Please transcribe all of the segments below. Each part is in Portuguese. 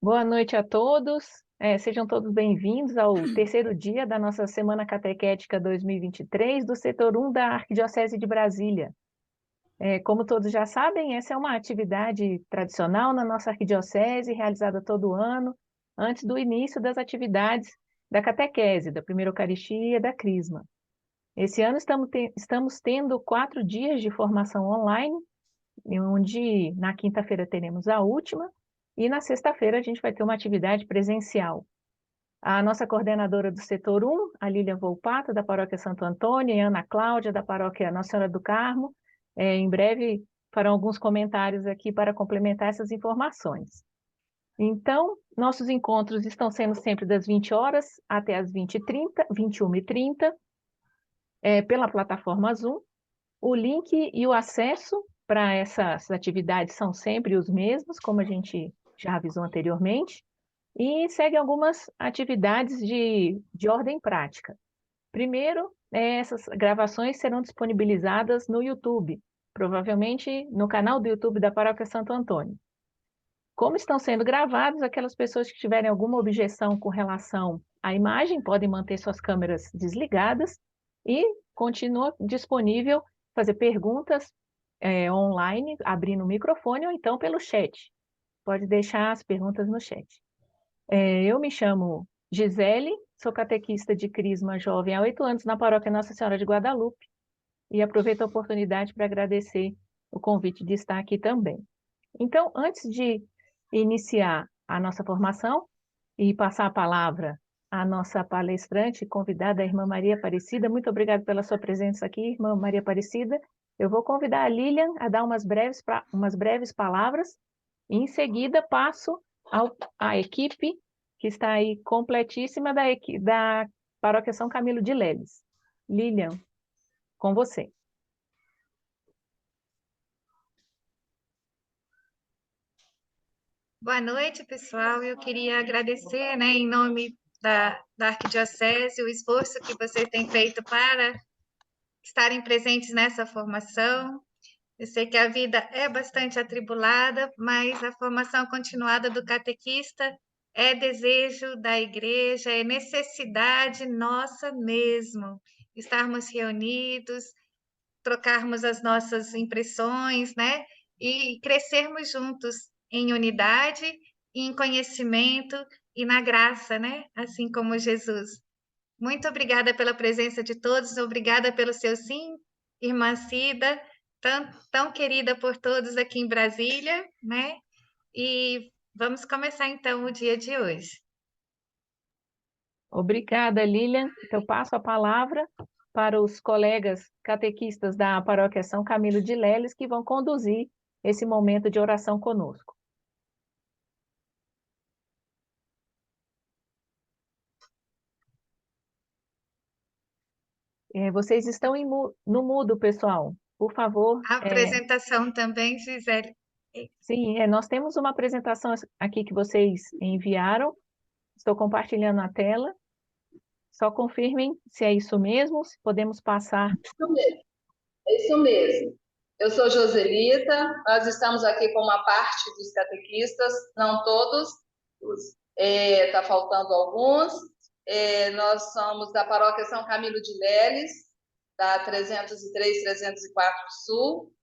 Boa noite a todos. Sejam todos bem-vindos ao terceiro dia da nossa Semana Catequética 2023 do setor 1 da Arquidiocese de Brasília. Como todos já sabem, essa é uma atividade tradicional na nossa arquidiocese, realizada todo ano, antes do início das atividades da catequese, da primeira Eucaristia e da Crisma. Esse ano estamos tendo 4 dias de formação online, onde na quinta-feira teremos a última, e na sexta-feira a gente vai ter uma atividade presencial. A nossa coordenadora do setor 1, a Lília Volpato, da Paróquia Santo Antônio, e a Ana Cláudia, da Paróquia Nossa Senhora do Carmo, em breve farão alguns comentários aqui para complementar essas informações. Então, nossos encontros estão sendo sempre das 20 horas até as 20h30, 21h30, pela plataforma Zoom. O link e o acesso para essas atividades são sempre os mesmos, como a gente já avisou anteriormente, e segue algumas atividades de ordem prática. Primeiro, essas gravações serão disponibilizadas no YouTube, provavelmente no canal do YouTube da Paróquia Santo Antônio. Como estão sendo gravados, aquelas pessoas que tiverem alguma objeção com relação à imagem podem manter suas câmeras desligadas e continua disponível fazer perguntas online, abrindo o microfone ou então pelo chat. Pode deixar as perguntas no chat. Eu me chamo Gisele, sou catequista de Crisma Jovem há 8 anos na Paróquia Nossa Senhora de Guadalupe e aproveito a oportunidade para agradecer o convite de estar aqui também. Então, antes de iniciar a nossa formação e passar a palavra à nossa palestrante, convidada, a irmã Maria Aparecida, muito obrigada pela sua presença aqui, irmã Maria Aparecida. Eu vou convidar a Lilian a dar umas breves palavras e, em seguida, passo à equipe que está aí completíssima da Paróquia São Camilo de Leles. Lilian, com você. Boa noite, pessoal. Eu queria agradecer, em nome da Arquidiocese, o esforço que vocês têm feito para estarem presentes nessa formação. Eu sei que a vida é bastante atribulada, mas a formação continuada do catequista é desejo da igreja, é necessidade nossa mesmo, estarmos reunidos, trocarmos as nossas impressões, e crescermos juntos em unidade, em conhecimento e na graça, assim como Jesus. Muito obrigada pela presença de todos, obrigada pelo seu sim, irmã Cida, tão querida por todos aqui em Brasília, E vamos começar então o dia de hoje. Obrigada, Lilian. Eu passo a palavra para os colegas catequistas da Paróquia São Camilo de Leles, que vão conduzir esse momento de oração conosco. Vocês estão no mudo, pessoal. Por favor. A apresentação também, Gisele. Sim, nós temos uma apresentação aqui que vocês enviaram. Estou compartilhando a tela. Só confirmem se é isso mesmo, se podemos passar. Isso mesmo, é isso mesmo. Eu sou Joselita, nós estamos aqui com uma parte dos catequistas, não todos, está faltando alguns. Nós somos da Paróquia São Camilo de Leles, da 303, 304 Sul.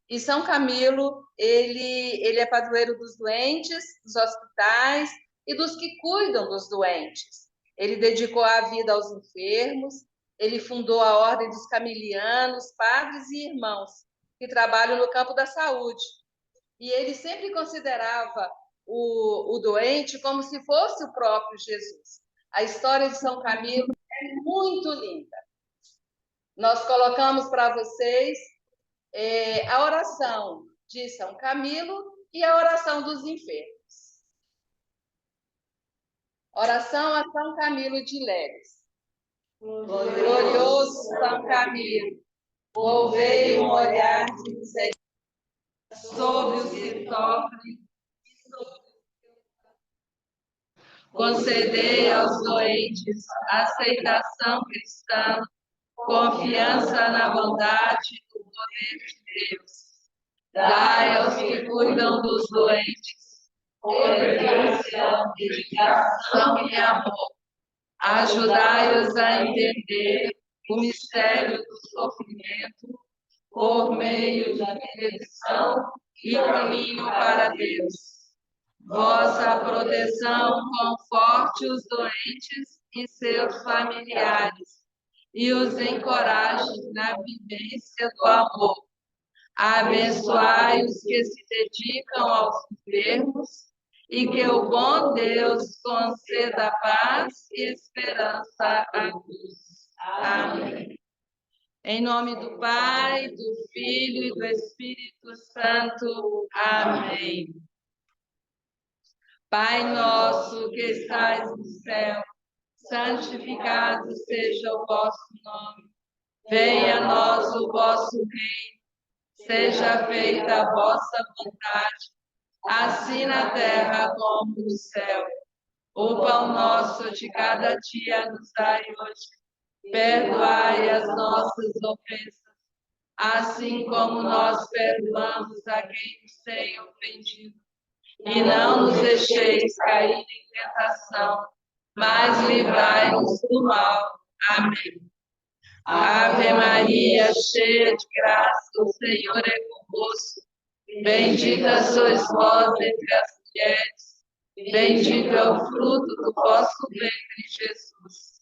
E São Camilo, ele é padroeiro dos doentes, dos hospitais e dos que cuidam dos doentes. Ele dedicou a vida aos enfermos, ele fundou a Ordem dos Camilianos, padres e irmãos, que trabalham no campo da saúde. E ele sempre considerava o doente como se fosse o próprio Jesus. A história de São Camilo é muito linda. Nós colocamos para vocês a oração de São Camilo e a oração dos enfermos. Oração a São Camilo de Leles. Glorioso São Camilo, volvei um olhar de misericórdia sobre os que sofrem. Concedei aos doentes aceitação cristã, confiança na bondade e no poder de Deus. Dai aos que cuidam dos doentes dedicação e amor. Ajudai-os a entender o mistério do sofrimento por meio da redenção e caminho para Deus. Vossa proteção conforte os doentes e seus familiares e os encoraje na vivência do amor. Abençoai os que se dedicam aos enfermos e que o bom Deus conceda paz e esperança a todos. Amém. Em nome do Pai, do Filho e do Espírito Santo. Amém. Pai nosso que estais no céu, santificado seja o vosso nome. Venha a nós o vosso reino. Seja feita a vossa vontade, assim na terra como no céu. O pão nosso de cada dia nos dai hoje. Perdoai as nossas ofensas, assim como nós perdoamos a quem nos tem ofendido. E não nos deixeis cair em tentação, mas livrai-nos do mal. Amém. Ave Maria, cheia de graça, o Senhor é convosco. Bendita sois vós entre as mulheres, bendito é o fruto do vosso ventre, Jesus.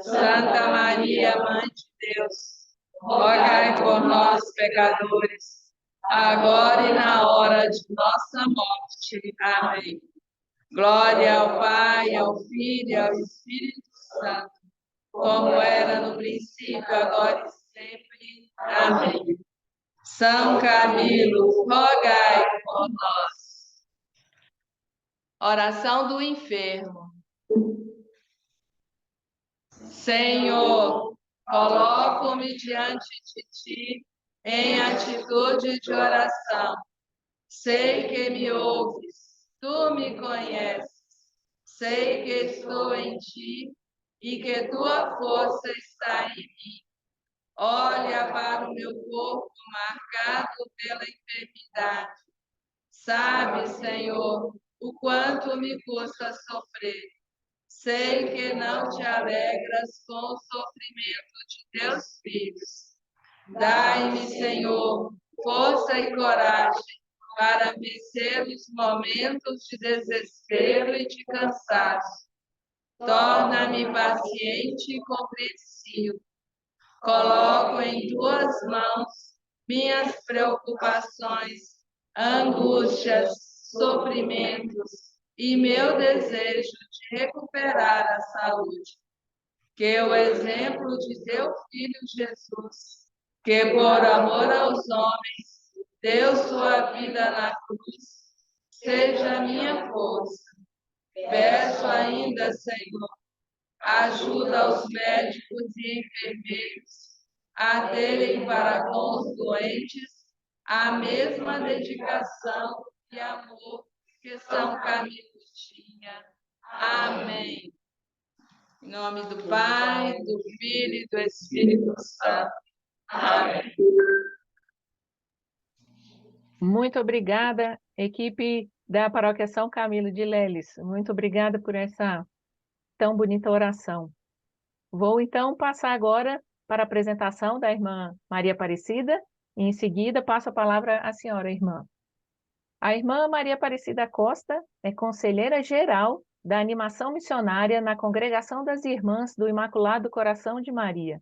Santa Maria, Mãe de Deus, rogai por nós, pecadores, agora e na hora de nossa morte. Amém. Glória ao Pai, ao Filho e ao Espírito Santo, como era no princípio, agora e sempre. Amém. São Camilo, rogai por nós. Oração do enfermo. Senhor, coloco-me diante de ti em atitude de oração. Sei que me ouves, tu me conheces. Sei que estou em ti e que tua força está em mim. Olha para o meu corpo marcado pela enfermidade. Sabe, Senhor, o quanto me custa sofrer. Sei que não te alegras com o sofrimento de teus filhos. Dai-me, Senhor, força e coragem para vencer os momentos de desespero e de cansaço. Torna-me paciente e compreensivo. Coloco em tuas mãos minhas preocupações, angústias, sofrimentos e meu desejo de recuperar a saúde. Que o exemplo de teu Filho Jesus, que por amor aos homens deu sua vida na cruz, seja minha força. Peço ainda, Senhor, ajuda os médicos e enfermeiros a terem para com os doentes a mesma dedicação e amor que São Camilo tinha. Amém. Em nome do Pai, do Filho e do Espírito Santo. Amém. Muito obrigada, equipe da Paróquia São Camilo de Leles. Muito obrigada por essa tão bonita oração. Vou então passar agora para a apresentação da irmã Maria Aparecida e em seguida passo a palavra à senhora irmã. A irmã Maria Aparecida Costa é conselheira geral da animação missionária na Congregação das Irmãs do Imaculado Coração de Maria,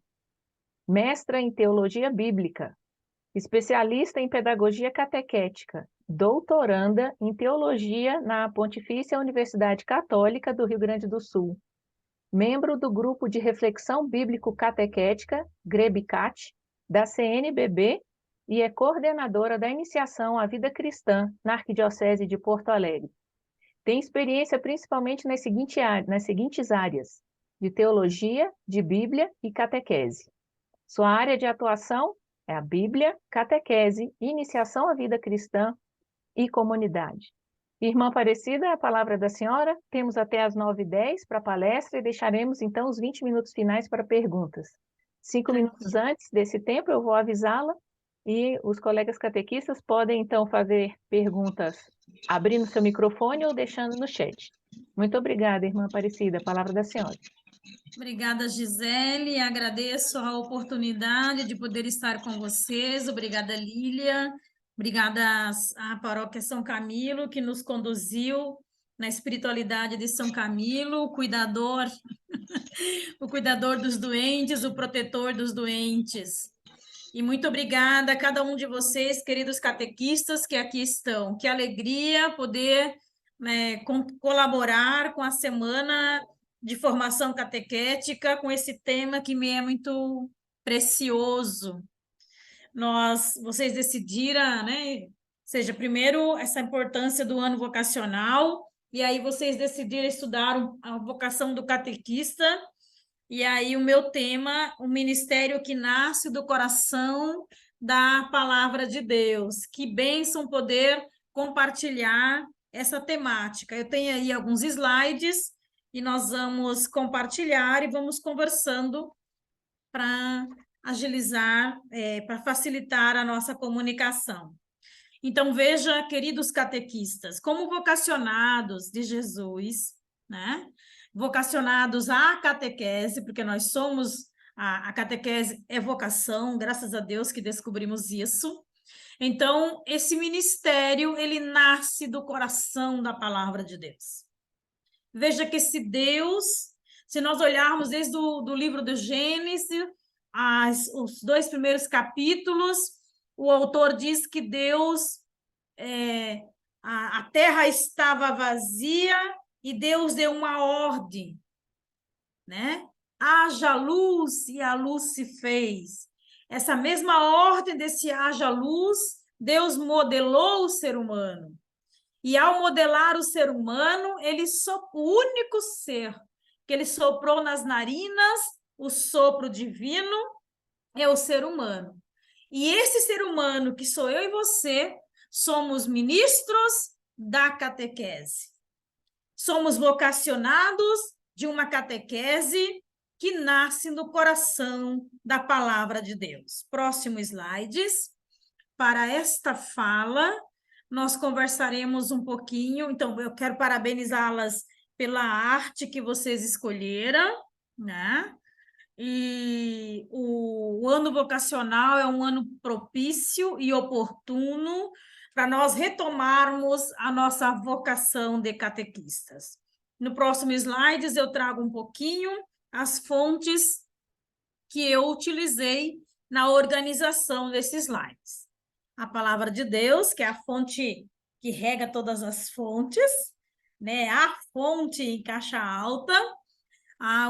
mestra em teologia bíblica, especialista em pedagogia catequética, doutoranda em teologia na Pontifícia Universidade Católica do Rio Grande do Sul, membro do Grupo de Reflexão Bíblico-Catequética, GREBICAT, da CNBB, e é coordenadora da iniciação à vida cristã na Arquidiocese de Porto Alegre. Tem experiência principalmente nas seguintes áreas: de teologia, de Bíblia e catequese. Sua área de atuação é a Bíblia, catequese, iniciação à vida cristã e comunidade. Irmã Aparecida, a palavra da senhora. Temos até as 9h10 para a palestra e deixaremos então os 20 minutos finais para perguntas. 5 minutos antes desse tempo eu vou avisá-la E os colegas catequistas podem, então, fazer perguntas abrindo seu microfone ou deixando no chat. Muito obrigada, irmã Aparecida. A palavra da senhora. Obrigada, Gisele. Agradeço a oportunidade de poder estar com vocês. Obrigada, Lília. Obrigada à Paróquia São Camilo, que nos conduziu na espiritualidade de São Camilo, o cuidador dos doentes, o protetor dos doentes. E muito obrigada a cada um de vocês, queridos catequistas que aqui estão. Que alegria poder, né, colaborar com a semana de formação catequética, com esse tema que me é muito precioso. Vocês decidiram, né? Seja, primeiro, essa importância do ano vocacional, e aí vocês decidiram estudar a vocação do catequista. E aí o meu tema, o ministério que nasce do coração da palavra de Deus. Que bênção poder compartilhar essa temática. Eu tenho aí alguns slides e nós vamos compartilhar e vamos conversando para agilizar, para facilitar a nossa comunicação. Então, veja, queridos catequistas, como vocacionados de Jesus, né? Vocacionados à catequese, porque nós somos, a catequese é vocação, graças a Deus que descobrimos isso. Então, esse ministério, ele nasce do coração da palavra de Deus. Veja que esse Deus, se nós olharmos desde o livro do Gênesis, os 2 primeiros capítulos, o autor diz que Deus, a terra estava vazia e Deus deu uma ordem, né? Haja luz, e a luz se fez. Essa mesma ordem desse haja luz, Deus modelou o ser humano. E ao modelar o ser humano, o único ser que ele soprou nas narinas, o sopro divino, é o ser humano. E esse ser humano, que sou eu e você, somos ministros da catequese. Somos vocacionados de uma catequese que nasce no coração da palavra de Deus. Próximo slides. Para esta fala, nós conversaremos um pouquinho. Então, eu quero parabenizá-las pela arte que vocês escolheram, né? E o ano vocacional é um ano propício e oportuno para nós retomarmos a nossa vocação de catequistas. No próximo slides, eu trago um pouquinho as fontes que eu utilizei na organização desses slides. A palavra de Deus, que é a fonte que rega todas as fontes, né? A fonte em caixa alta,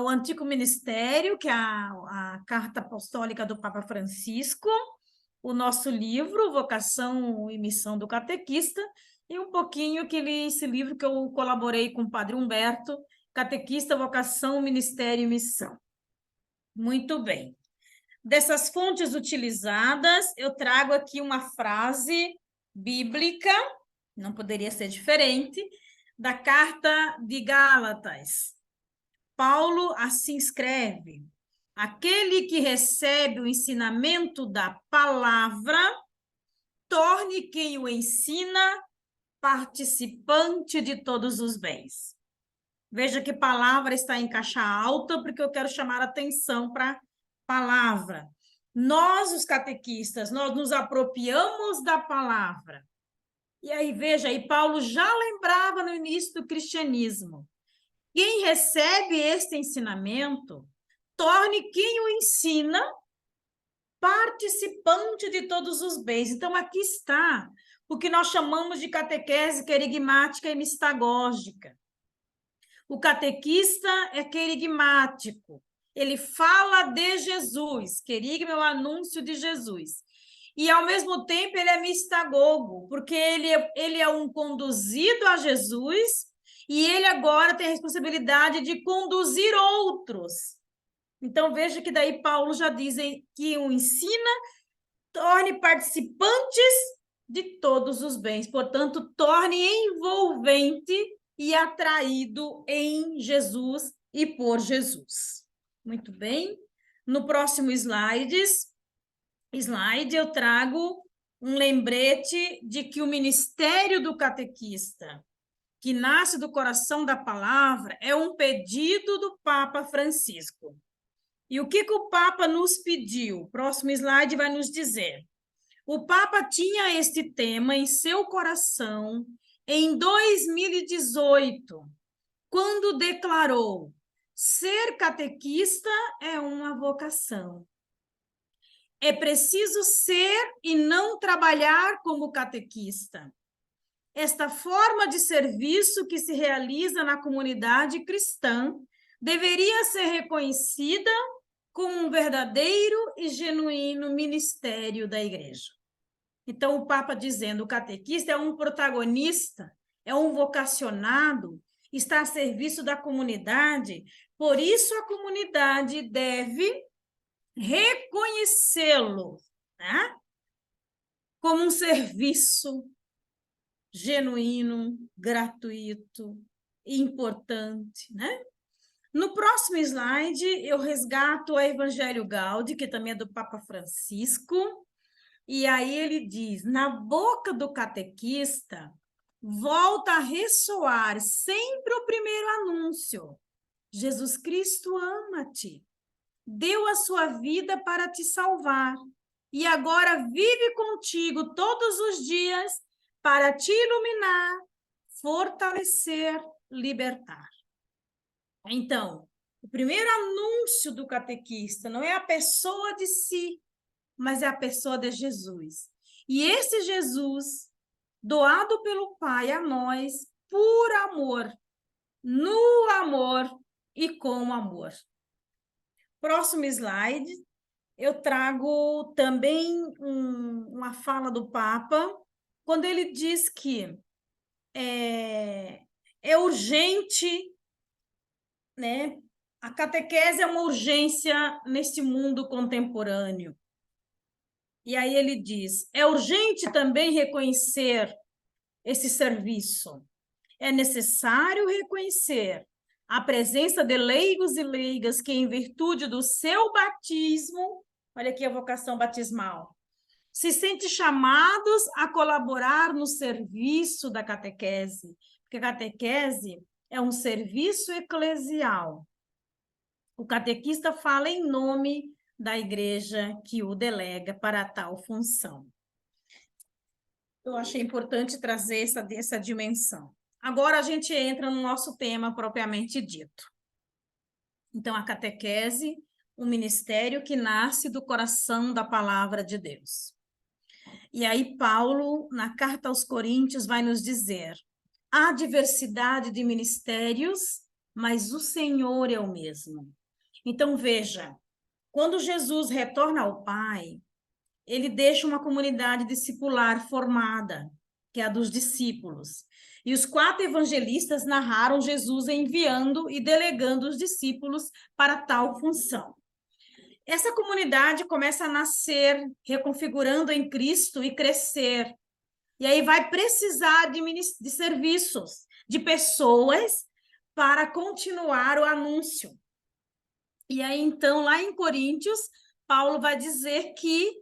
o Antigo Ministério, que é a Carta Apostólica do Papa Francisco, o nosso livro, Vocação e Missão do Catequista, e um pouquinho esse livro que eu colaborei com o Padre Humberto, Catequista, Vocação, Ministério e Missão. Muito bem. Dessas fontes utilizadas, eu trago aqui uma frase bíblica, não poderia ser diferente, da Carta de Gálatas. Paulo assim escreve: aquele que recebe o ensinamento da palavra, torne quem o ensina participante de todos os bens. Veja que palavra está em caixa alta, porque eu quero chamar a atenção para a palavra. Nós, os catequistas, nós nos apropriamos da palavra. E aí, veja, aí Paulo já lembrava no início do cristianismo: quem recebe este ensinamento, torne quem o ensina participante de todos os bens. Então, aqui está o que nós chamamos de catequese querigmática e mistagógica. O catequista é querigmático, ele fala de Jesus, querigma é o anúncio de Jesus. E, ao mesmo tempo, ele é mistagogo, porque ele é um conduzido a Jesus e ele agora tem a responsabilidade de conduzir outros. Então, veja que daí Paulo já diz que o ensina, torne participantes de todos os bens. Portanto, torne envolvente e atraído em Jesus e por Jesus. Muito bem. No próximo slides, slide, eu trago um lembrete de que o ministério do catequista, que nasce do coração da palavra, é um pedido do Papa Francisco. E o que o Papa nos pediu? O próximo slide vai nos dizer. O Papa tinha este tema em seu coração em 2018, quando declarou: ser catequista é uma vocação. É preciso ser e não trabalhar como catequista. Esta forma de serviço que se realiza na comunidade cristã deveria ser reconhecida como um verdadeiro e genuíno ministério da Igreja. Então, o Papa dizendo, o catequista é um protagonista, é um vocacionado, está a serviço da comunidade, por isso a comunidade deve reconhecê-lo, né? Como um serviço genuíno, gratuito, importante, né? No próximo slide, eu resgato o Evangelho Gaudium, que também é do Papa Francisco, e aí ele diz, na boca do catequista, volta a ressoar sempre o primeiro anúncio. Jesus Cristo ama-te, deu a sua vida para te salvar, e agora vive contigo todos os dias para te iluminar, fortalecer, libertar. Então, o primeiro anúncio do catequista não é a pessoa de si, mas é a pessoa de Jesus. E esse Jesus, doado pelo Pai a nós, por amor, no amor e com amor. Próximo slide, eu trago também uma fala do Papa, quando ele diz que é urgente, né? A catequese é uma urgência neste mundo contemporâneo. E aí ele diz, é urgente também reconhecer esse serviço. É necessário reconhecer a presença de leigos e leigas que, em virtude do seu batismo, olha aqui a vocação batismal, se sentem chamados a colaborar no serviço da catequese, porque a catequese é um serviço eclesial. O catequista fala em nome da igreja que o delega para tal função. Eu achei importante trazer essa dimensão. Agora a gente entra no nosso tema propriamente dito. Então, a catequese, um ministério que nasce do coração da palavra de Deus. E aí Paulo, na carta aos Coríntios, vai nos dizer, há diversidade de ministérios, mas o Senhor é o mesmo. Então, veja, quando Jesus retorna ao Pai, ele deixa uma comunidade discipular formada, que é a dos discípulos. E os 4 evangelistas narraram Jesus enviando e delegando os discípulos para tal função. Essa comunidade começa a nascer, reconfigurando em Cristo e crescer. E aí vai precisar de serviços, de pessoas para continuar o anúncio. E aí, então, lá em Coríntios, Paulo vai dizer que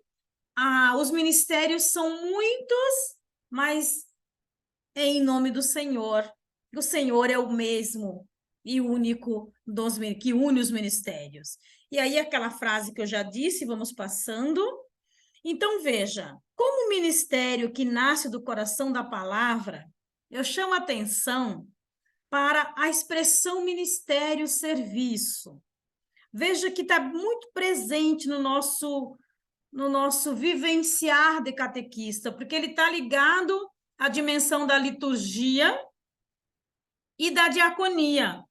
os ministérios são muitos, mas é em nome do Senhor. O Senhor é o mesmo e único que une os ministérios. E aí, aquela frase que eu já disse, vamos passando. Então, veja, como ministério que nasce do coração da palavra, eu chamo a atenção para a expressão ministério-serviço. Veja que está muito presente no nosso vivenciar de catequista, porque ele está ligado à dimensão da liturgia e da diaconia.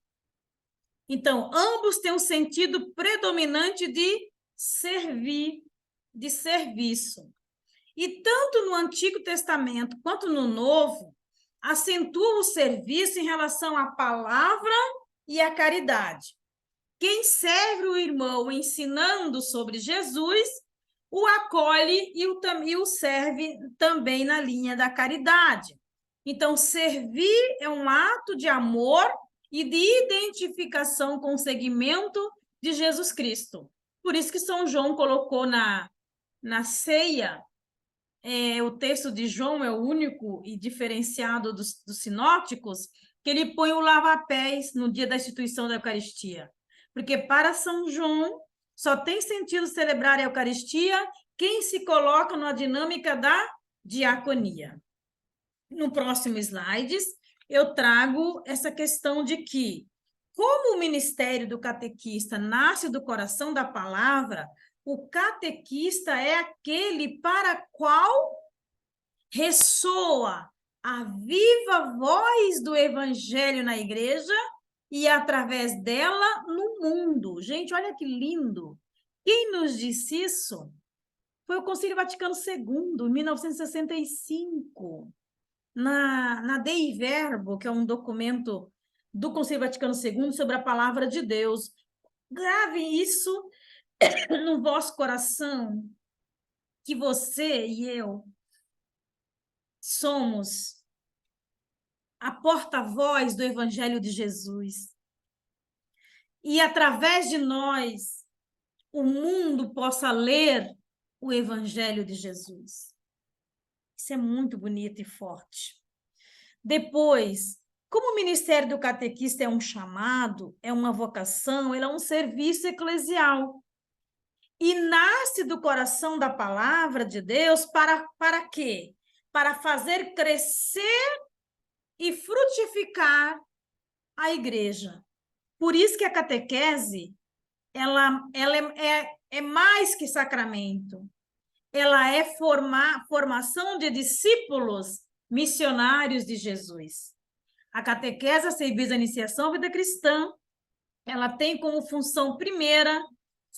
Então, ambos têm um sentido predominante de servir, de serviço. E tanto no Antigo Testamento quanto no Novo, acentua o serviço em relação à palavra e à caridade. Quem serve o irmão ensinando sobre Jesus, o acolhe e o serve também na linha da caridade. Então, servir é um ato de amor e de identificação com o segmento de Jesus Cristo. Por isso que São João colocou na na ceia, o texto de João é o único e diferenciado dos sinóticos, que ele põe o lava-pés no dia da instituição da Eucaristia. Porque para São João, só tem sentido celebrar a Eucaristia quem se coloca na dinâmica da diaconia. No próximo slide, eu trago essa questão de que, como o ministério do catequista nasce do coração da palavra, o catequista é aquele para qual ressoa a viva voz do evangelho na igreja e, através dela, no mundo. Gente, olha que lindo! Quem nos disse isso foi o Concílio Vaticano II, em 1965, na Dei Verbo, que é um documento do Concílio Vaticano II sobre a palavra de Deus. Gravem isso no vosso coração, que você e eu somos a porta-voz do Evangelho de Jesus. E, através de nós, o mundo possa ler o Evangelho de Jesus. Isso é muito bonito e forte. Depois, como o ministério do catequista é um chamado, é uma vocação, ele é um serviço eclesial. E nasce do coração da palavra de Deus para quê? Para fazer crescer e frutificar a igreja. Por isso que a catequese ela é mais que sacramento. Ela é formação de discípulos missionários de Jesus. A catequese, a serviço da iniciação à vida cristã, ela tem como função primeira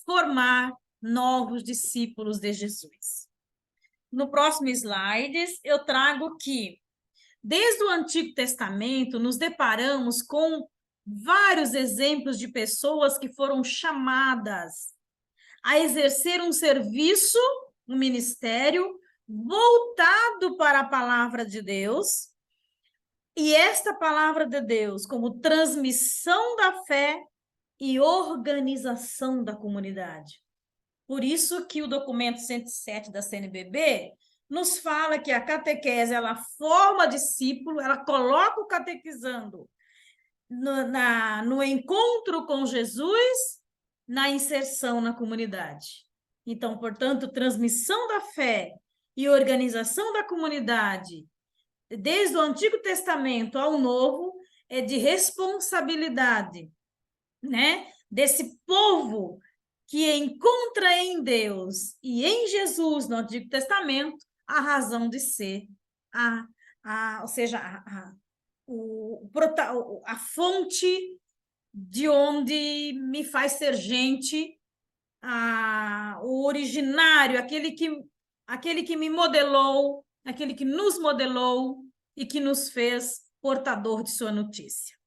formar novos discípulos de Jesus. No próximo slide, eu trago que, desde o Antigo Testamento, nos deparamos com vários exemplos de pessoas que foram chamadas a exercer um serviço, um ministério, voltado para a palavra de Deus, e esta palavra de Deus como transmissão da fé e organização da comunidade. Por isso que o documento 107 da CNBB nos fala que a catequese, ela forma discípulo, ela coloca o catequizando no encontro com Jesus, na inserção na comunidade. Então, portanto, transmissão da fé e organização da comunidade, desde o Antigo Testamento ao Novo, é de responsabilidade, né? Desse povo que encontra em Deus e em Jesus, no Antigo Testamento, a razão de ser, ou seja, a fonte de onde me faz ser gente, o originário, aquele que me modelou, aquele que nos modelou e que nos fez portador de sua notícia.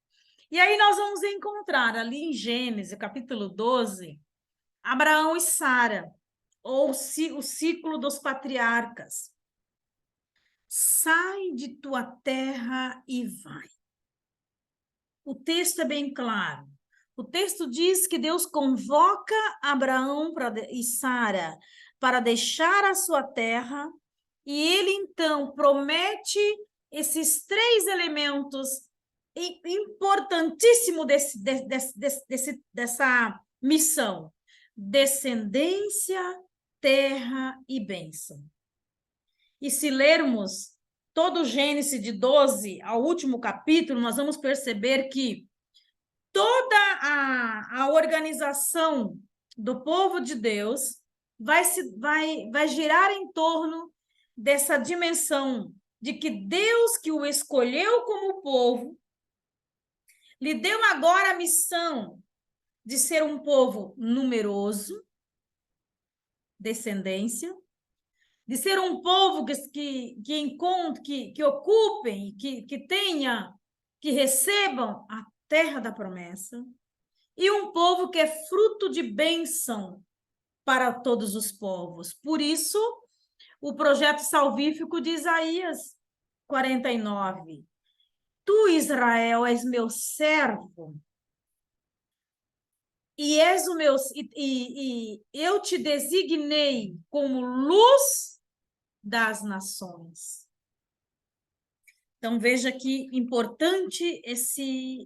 E aí nós vamos encontrar ali em Gênesis, capítulo 12, Abraão e Sara, ou o ciclo dos patriarcas. Sai de tua terra e vai. O texto é bem claro. O texto diz que Deus convoca Abraão e Sara para deixar a sua terra, e ele, então, promete esses 3 elementos importantíssimos dessa missão: descendência, terra e bênção. E se lermos todo o Gênesis de 12 ao último capítulo, nós vamos perceber que toda a organização do povo de Deus vai girar em torno dessa dimensão de que Deus, que o escolheu como povo, lhe deu agora a missão de ser um povo numeroso, descendência, de ser um povo que ocupem, que recebam a terra da promessa, e um povo que é fruto de bênção para todos os povos. Por isso, o projeto salvífico de Isaías 49. Tu, Israel, és meu servo, e és o meu, e eu te designei como luz das nações. Então, veja que importante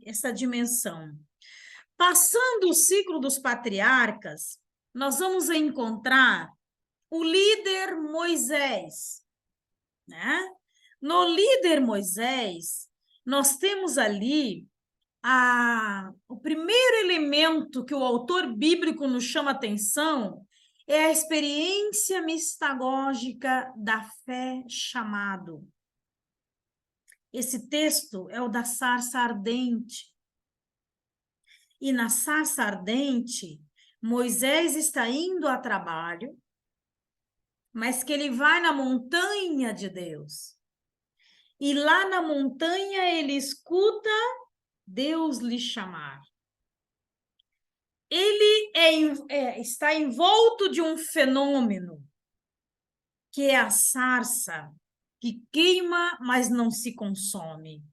essa dimensão. Passando o ciclo dos patriarcas, nós vamos encontrar o líder Moisés, né? No líder Moisés, nós temos ali o primeiro elemento que o autor bíblico nos chama atenção é a experiência mistagógica da fé chamado. Esse texto é o da sarça ardente. E na sarça ardente, Moisés está indo a trabalho, mas que ele vai na montanha de Deus. E lá na montanha ele escuta Deus lhe chamar. Ele está envolto de um fenômeno, que é a sarça, que queima, mas não se consome.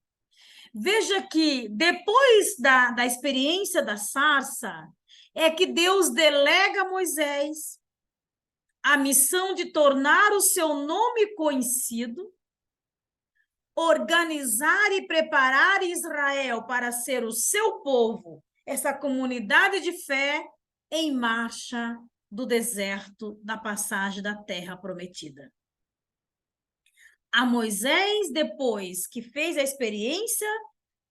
Veja que depois da experiência da sarça, é que Deus delega a Moisés a missão de tornar o seu nome conhecido, organizar e preparar Israel para ser o seu povo, essa comunidade de fé em marcha do deserto da passagem da terra prometida. A Moisés, depois que fez a experiência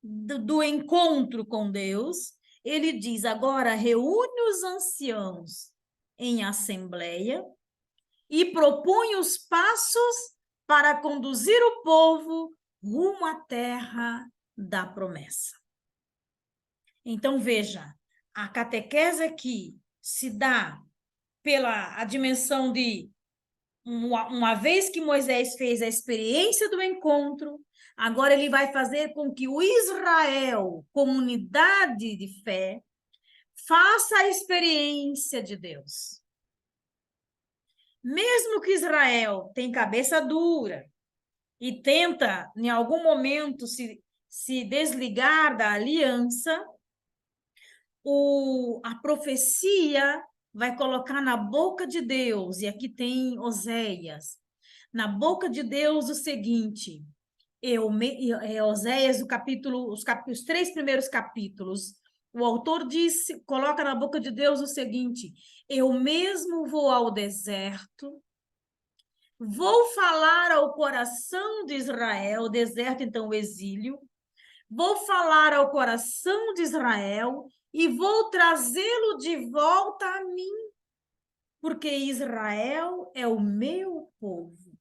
do encontro com Deus, ele diz, agora reúne os anciãos em assembleia e propõe os passos para conduzir o povo rumo à terra da promessa. Então, veja, a catequese aqui se dá pela a dimensão de, uma vez que Moisés fez a experiência do encontro, agora ele vai fazer com que o Israel, comunidade de fé, faça a experiência de Deus. Mesmo que Israel tenha cabeça dura e tenta, em algum momento, se desligar da aliança, a profecia vai colocar na boca de Deus, e aqui tem Oséias, na boca de Deus o seguinte, Oséias, os 3 primeiros capítulos, o autor coloca na boca de Deus o seguinte, eu mesmo vou ao deserto, vou falar ao coração de Israel, o deserto, então, o exílio, vou falar ao coração de Israel e vou trazê-lo de volta a mim, porque Israel é o meu povo.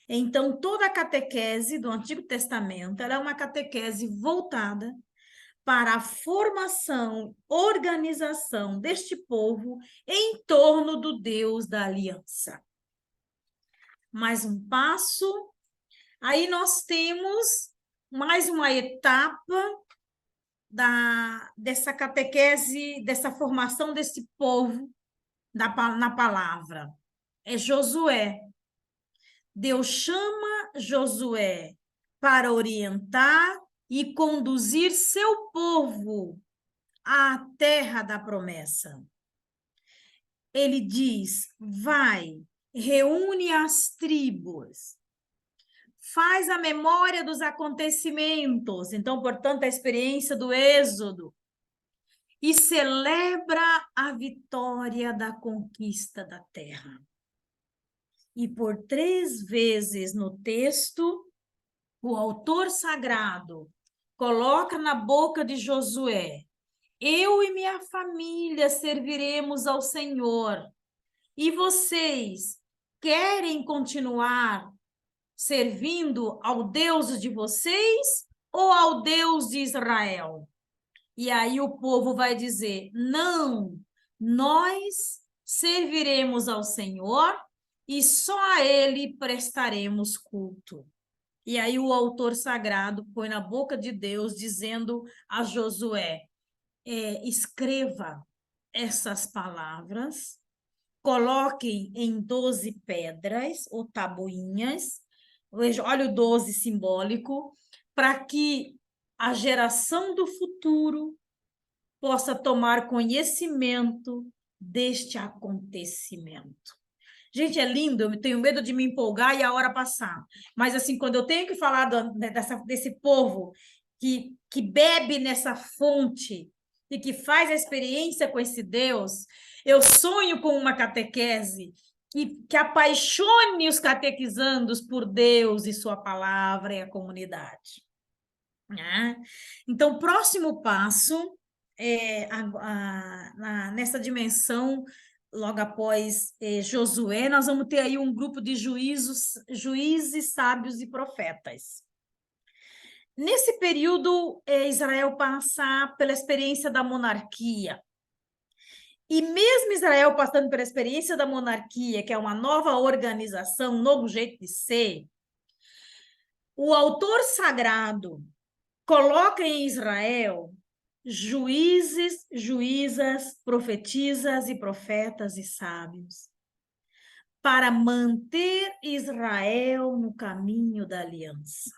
Então, toda a catequese do Antigo Testamento ela é uma catequese voltada para a formação, organização deste povo em torno do Deus da aliança. Mais um passo. Aí nós temos mais uma etapa dessa catequese, dessa formação desse povo na palavra. É Josué. Deus chama Josué para orientar e conduzir seu povo à terra da promessa. Ele diz, vai, reúne as tribos, faz a memória dos acontecimentos, então, portanto, a experiência do Êxodo, e celebra a vitória da conquista da terra. E por 3 vezes no texto, o autor sagrado coloca na boca de Josué, eu e minha família serviremos ao Senhor. E vocês querem continuar servindo ao Deus de vocês ou ao Deus de Israel? E aí o povo vai dizer, não, nós serviremos ao Senhor e só a Ele prestaremos culto. E aí o autor sagrado põe na boca de Deus, dizendo a Josué, escreva essas palavras, coloquem em 12 pedras ou tabuinhas, olha o 12 simbólico, para que a geração do futuro possa tomar conhecimento deste acontecimento. Gente, é lindo, eu tenho medo de me empolgar e a hora passar. Mas, assim, quando eu tenho que falar desse povo que bebe nessa fonte e que faz a experiência com esse Deus, eu sonho com uma catequese que apaixone os catequizandos por Deus e sua palavra e a comunidade. Né? Então, o próximo passo nessa dimensão, logo após Josué, nós vamos ter aí um grupo de juízes, sábios e profetas. Nesse período, Israel passa pela experiência da monarquia. E mesmo Israel passando pela experiência da monarquia, que é uma nova organização, um novo jeito de ser, o autor sagrado coloca em Israel juízes, juízas, profetisas e profetas e sábios, para manter Israel no caminho da aliança.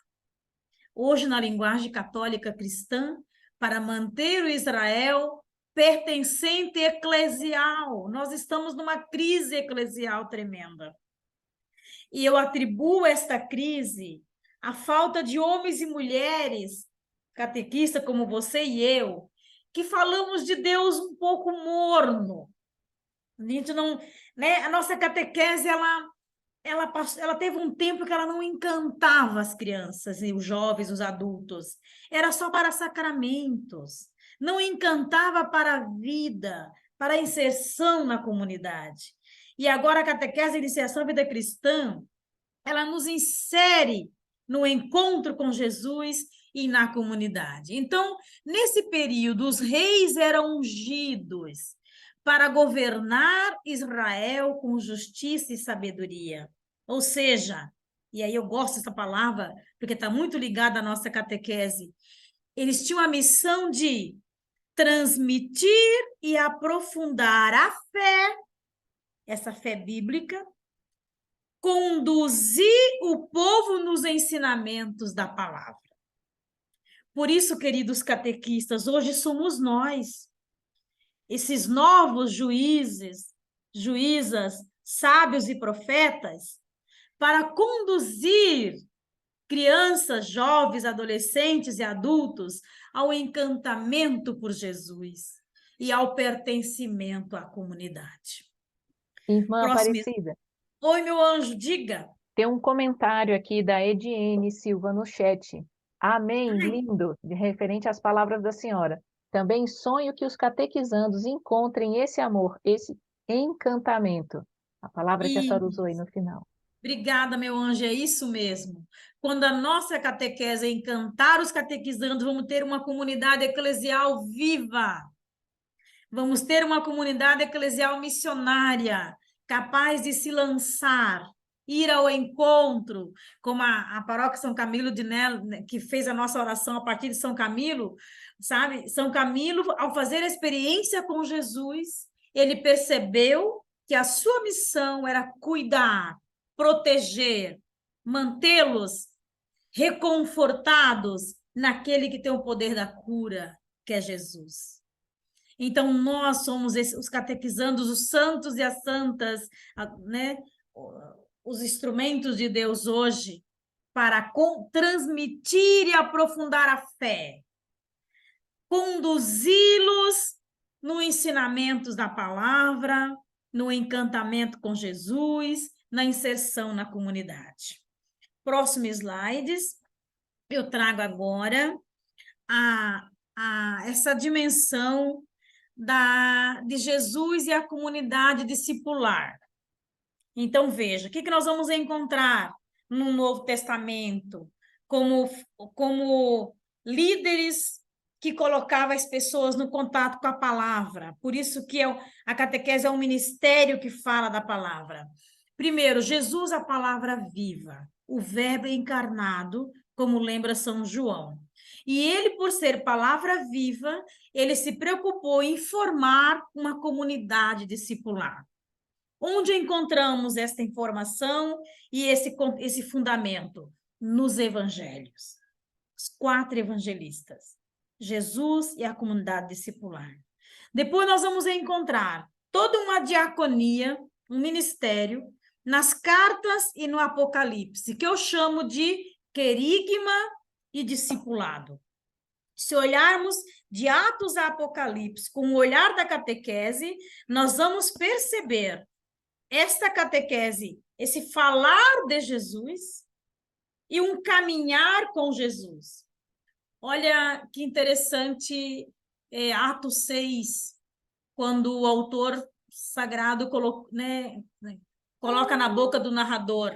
Hoje, na linguagem católica cristã, para manter o Israel pertencente eclesial. Nós estamos numa crise eclesial tremenda. E eu atribuo esta crise à falta de homens e mulheres, catequistas como você e eu, que falamos de Deus um pouco morno. A gente não, né? A nossa catequese, ela teve um tempo que ela não encantava as crianças e os jovens, os adultos. Era só para sacramentos. Não encantava para a vida, para a inserção na comunidade. E agora a catequese, a iniciação à vida cristã, ela nos insere no encontro com Jesus e na comunidade. Então, nesse período, os reis eram ungidos para governar Israel com justiça e sabedoria. Ou seja, e aí eu gosto dessa palavra, porque está muito ligada à nossa catequese, eles tinham a missão de transmitir e aprofundar a fé, essa fé bíblica, conduzir o povo nos ensinamentos da palavra. Por isso, queridos catequistas, hoje somos nós, esses novos juízes, juízas, sábios e profetas, para conduzir crianças, jovens, adolescentes e adultos ao encantamento por Jesus e ao pertencimento à comunidade. Irmã Aparecida. Oi, meu anjo, diga. Tem um comentário aqui da Ediene Silva no chat. Amém, lindo, referente às palavras da senhora. Também sonho que os catequizandos encontrem esse amor, esse encantamento. A palavra que a senhora usou aí no final. Obrigada, meu anjo, é isso mesmo. Quando a nossa catequese encantar os catequizandos, vamos ter uma comunidade eclesial viva. Vamos ter uma comunidade eclesial missionária, capaz de se lançar, ir ao encontro, como a paróquia São Camilo de Nelo, que fez a nossa oração a partir de São Camilo, sabe? São Camilo, ao fazer a experiência com Jesus, ele percebeu que a sua missão era cuidar, proteger, mantê-los reconfortados naquele que tem o poder da cura, que é Jesus. Então, nós somos os catequizandos, os santos e as santas, né? Os instrumentos de Deus hoje para transmitir e aprofundar a fé, conduzi-los no ensinamento da palavra, no encantamento com Jesus, na inserção na comunidade. Próximo slides, eu trago agora essa dimensão de Jesus e a comunidade discipular. Então, veja, o que nós vamos encontrar no Novo Testamento como líderes que colocavam as pessoas no contato com a palavra. Por isso que a catequese é um ministério que fala da palavra. Primeiro, Jesus, a palavra viva, o verbo encarnado, como lembra São João. E ele, por ser palavra viva, ele se preocupou em formar uma comunidade discipular. Onde encontramos esta informação e esse fundamento? Nos evangelhos. Os 4 evangelistas. Jesus e a comunidade discipular. Depois nós vamos encontrar toda uma diaconia, um ministério, nas cartas e no Apocalipse, que eu chamo de querigma e discipulado. Se olharmos de Atos a Apocalipse com o olhar da catequese, nós vamos perceber esta catequese, esse falar de Jesus e um caminhar com Jesus. Olha que interessante, Atos 6, quando o autor sagrado coloca na boca do narrador,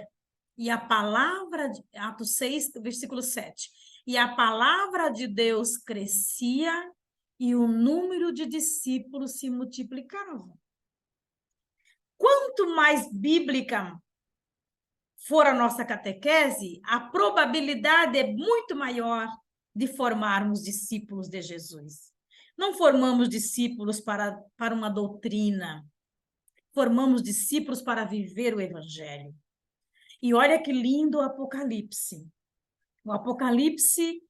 e a palavra, Atos 6, versículo 7, e a palavra de Deus crescia e o número de discípulos se multiplicava. Quanto mais bíblica for a nossa catequese, a probabilidade é muito maior de formarmos discípulos de Jesus. Não formamos discípulos para uma doutrina, formamos discípulos para viver o Evangelho. E olha que lindo o Apocalipse. O Apocalipse,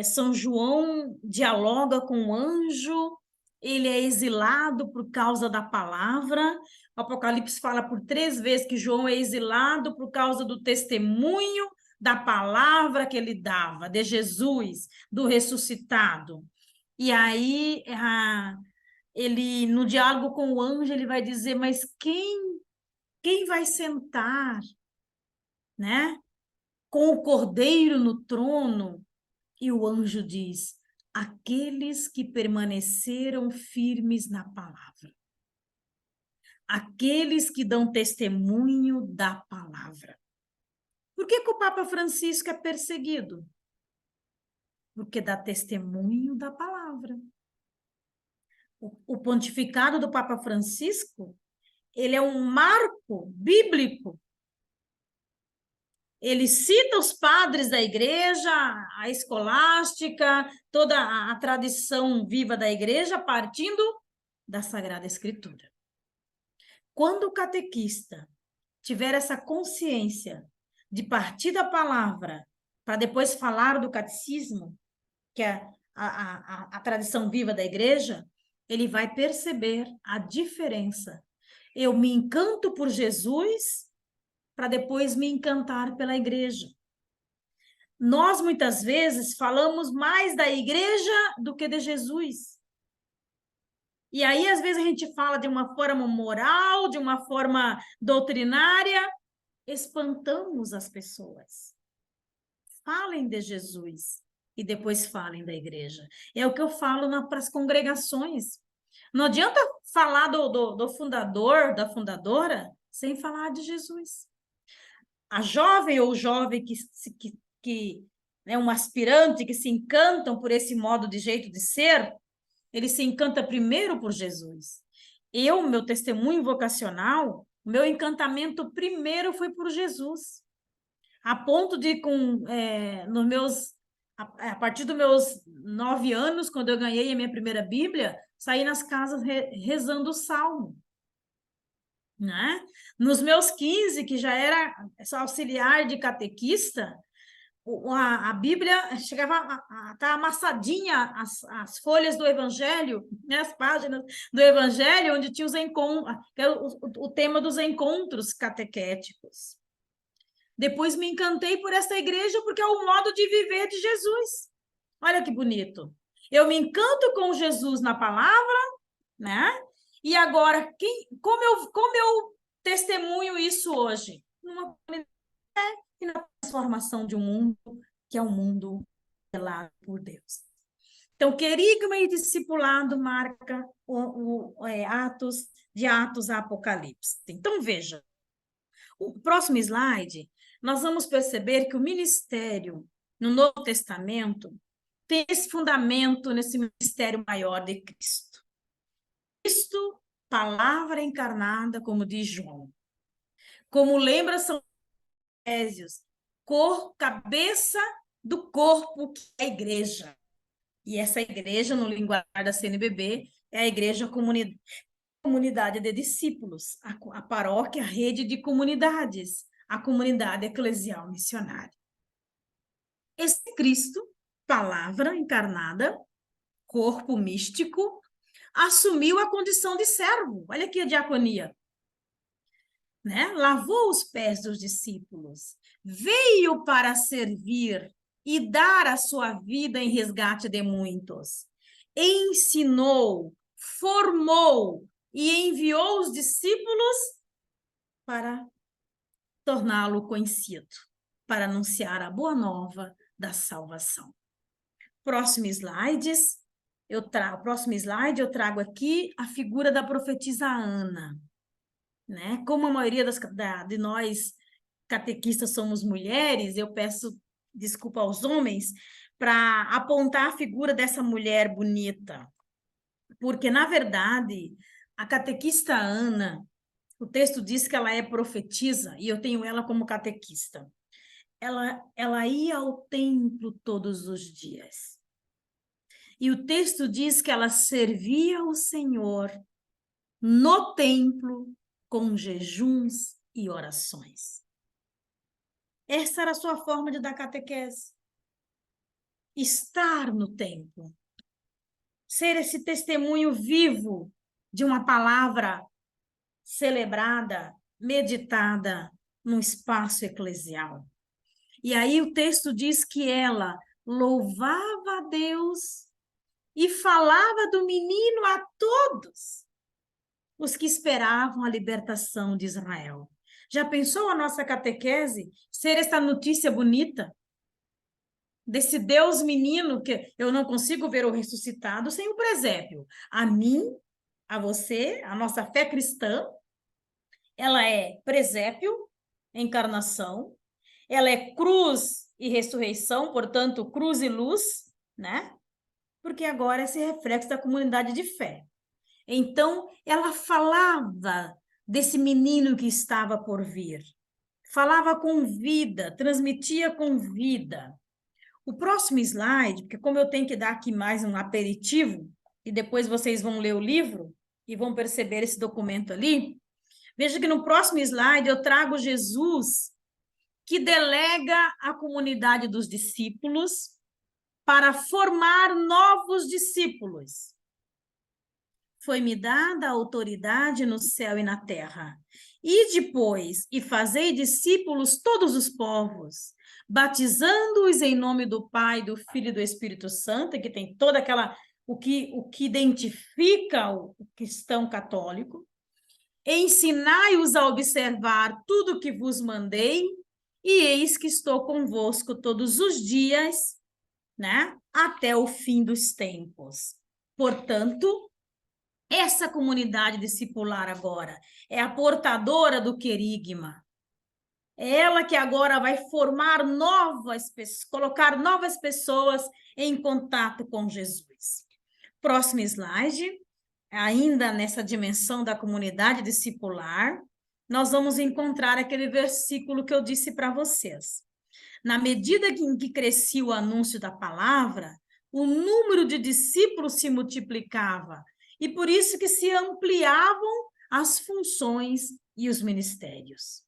São João dialoga com o anjo, ele é exilado por causa da palavra. O Apocalipse fala por 3 vezes que João é exilado por causa do testemunho da palavra que ele dava, de Jesus, do ressuscitado. E aí, ele, no diálogo com o anjo, ele vai dizer, mas quem vai sentar, né, com o cordeiro no trono? E o anjo diz, aqueles que permaneceram firmes na palavra. Aqueles que dão testemunho da palavra. Por que o Papa Francisco é perseguido? Porque dá testemunho da palavra. O pontificado do Papa Francisco, ele é um marco bíblico. Ele cita os padres da igreja, a escolástica, toda a tradição viva da igreja, partindo da Sagrada Escritura. Quando o catequista tiver essa consciência de partir da palavra para depois falar do catecismo, que é a tradição viva da igreja, ele vai perceber a diferença. Eu me encanto por Jesus para depois me encantar pela igreja. Nós, muitas vezes, falamos mais da igreja do que de Jesus. E aí, às vezes, a gente fala de uma forma moral, de uma forma doutrinária, espantamos as pessoas. Falem de Jesus e depois falem da igreja. É o que eu falo para as congregações. Não adianta falar do fundador, da fundadora, sem falar de Jesus. A jovem ou o jovem que é um aspirante, que se encantam por esse modo de jeito de ser, ele se encanta primeiro por Jesus. Meu testemunho vocacional, meu encantamento primeiro foi por Jesus. A ponto de, a partir dos meus 9 anos, quando eu ganhei a minha primeira Bíblia, saí nas casas rezando o Salmo. Né? Nos meus 15, que já era auxiliar de catequista, a Bíblia chegava a estar amassadinha, as folhas do Evangelho, né, as páginas do Evangelho, onde tinha o tema dos encontros catequéticos. Depois me encantei por essa igreja, porque é o modo de viver de Jesus. Olha que bonito. Eu me encanto com Jesus na palavra, né? E agora, como eu testemunho isso hoje? Numa e na transformação de um mundo que é um mundo revelado por Deus. Então, querigma e discipulado marca de Atos a Apocalipse. Então, veja, o próximo slide, nós vamos perceber que o ministério no Novo Testamento tem esse fundamento nesse ministério maior de Cristo. Cristo, palavra encarnada, como diz João. Como lembra São Efésios, cabeça do corpo que é a igreja. E essa igreja, no linguajar da CNBB, é a igreja comunidade de discípulos, a paróquia, a rede de comunidades, a comunidade eclesial missionária. Esse Cristo, palavra encarnada, corpo místico, assumiu a condição de servo. Olha aqui a diaconia. Né? Lavou os pés dos discípulos, veio para servir e dar a sua vida em resgate de muitos. Ensinou, formou e enviou os discípulos para torná-lo conhecido, para anunciar a boa nova da salvação. Próximo slide, eu trago aqui a figura da profetisa Ana. Né? Como a maioria de nós catequistas somos mulheres, eu peço desculpa aos homens para apontar a figura dessa mulher bonita. Porque, na verdade, a catequista Ana, o texto diz que ela é profetisa, e eu tenho ela como catequista. Ela ia ao templo todos os dias. E o texto diz que ela servia o Senhor no templo, com jejuns e orações. Essa era a sua forma de dar catequese. Estar no templo. Ser esse testemunho vivo de uma palavra celebrada, meditada no espaço eclesial. E aí o texto diz que ela louvava a Deus e falava do menino a todos os que esperavam a libertação de Israel. Já pensou a nossa catequese ser essa notícia bonita? Desse Deus menino que eu não consigo ver o ressuscitado sem o presépio. A mim, a você, a nossa fé cristã, ela é presépio, encarnação, ela é cruz e ressurreição, portanto, cruz e luz, né? Porque agora é esse reflexo da comunidade de fé. Então, ela falava desse menino que estava por vir. Falava com vida, transmitia com vida. O próximo slide, porque como eu tenho que dar aqui mais um aperitivo, e depois vocês vão ler o livro e vão perceber esse documento ali, veja que no próximo slide eu trago Jesus, que delega a comunidade dos discípulos para formar novos discípulos. Foi-me dada a autoridade no céu e na terra. E depois, e fazei discípulos todos os povos, batizando-os em nome do Pai, do Filho e do Espírito Santo, que tem toda aquela, o que identifica o cristão católico. Ensinai-os a observar tudo o que vos mandei, e eis que estou convosco todos os dias, né, até o fim dos tempos. Portanto, essa comunidade discipular agora é a portadora do querigma. É ela que agora vai formar colocar novas pessoas em contato com Jesus. Próximo slide. Ainda nessa dimensão da comunidade discipular, nós vamos encontrar aquele versículo que eu disse para vocês. Na medida em que crescia o anúncio da palavra, o número de discípulos se multiplicava, e por isso que se ampliavam as funções e os ministérios.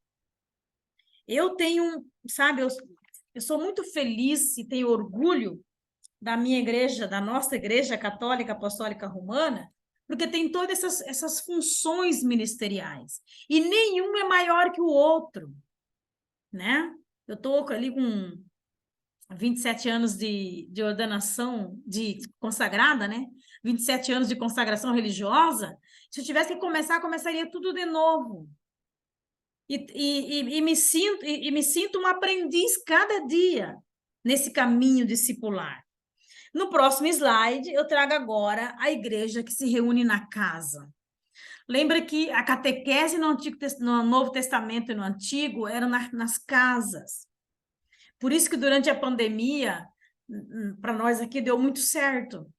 Eu tenho, sabe, eu sou muito feliz e tenho orgulho da minha igreja, da nossa igreja católica apostólica romana, porque tem todas essas funções ministeriais, e nenhum é maior que o outro, né? Eu estou ali com 27 anos de ordenação, de consagrada, né? 27 anos de consagração religiosa. Se eu tivesse que começar, começaria tudo de novo. E me sinto um aprendiz cada dia nesse caminho discipular. No próximo slide, eu trago agora a igreja que se reúne na casa. Lembra que a catequese no Novo Testamento e no Antigo era nas casas. Por isso que durante a pandemia, para nós aqui deu muito certo.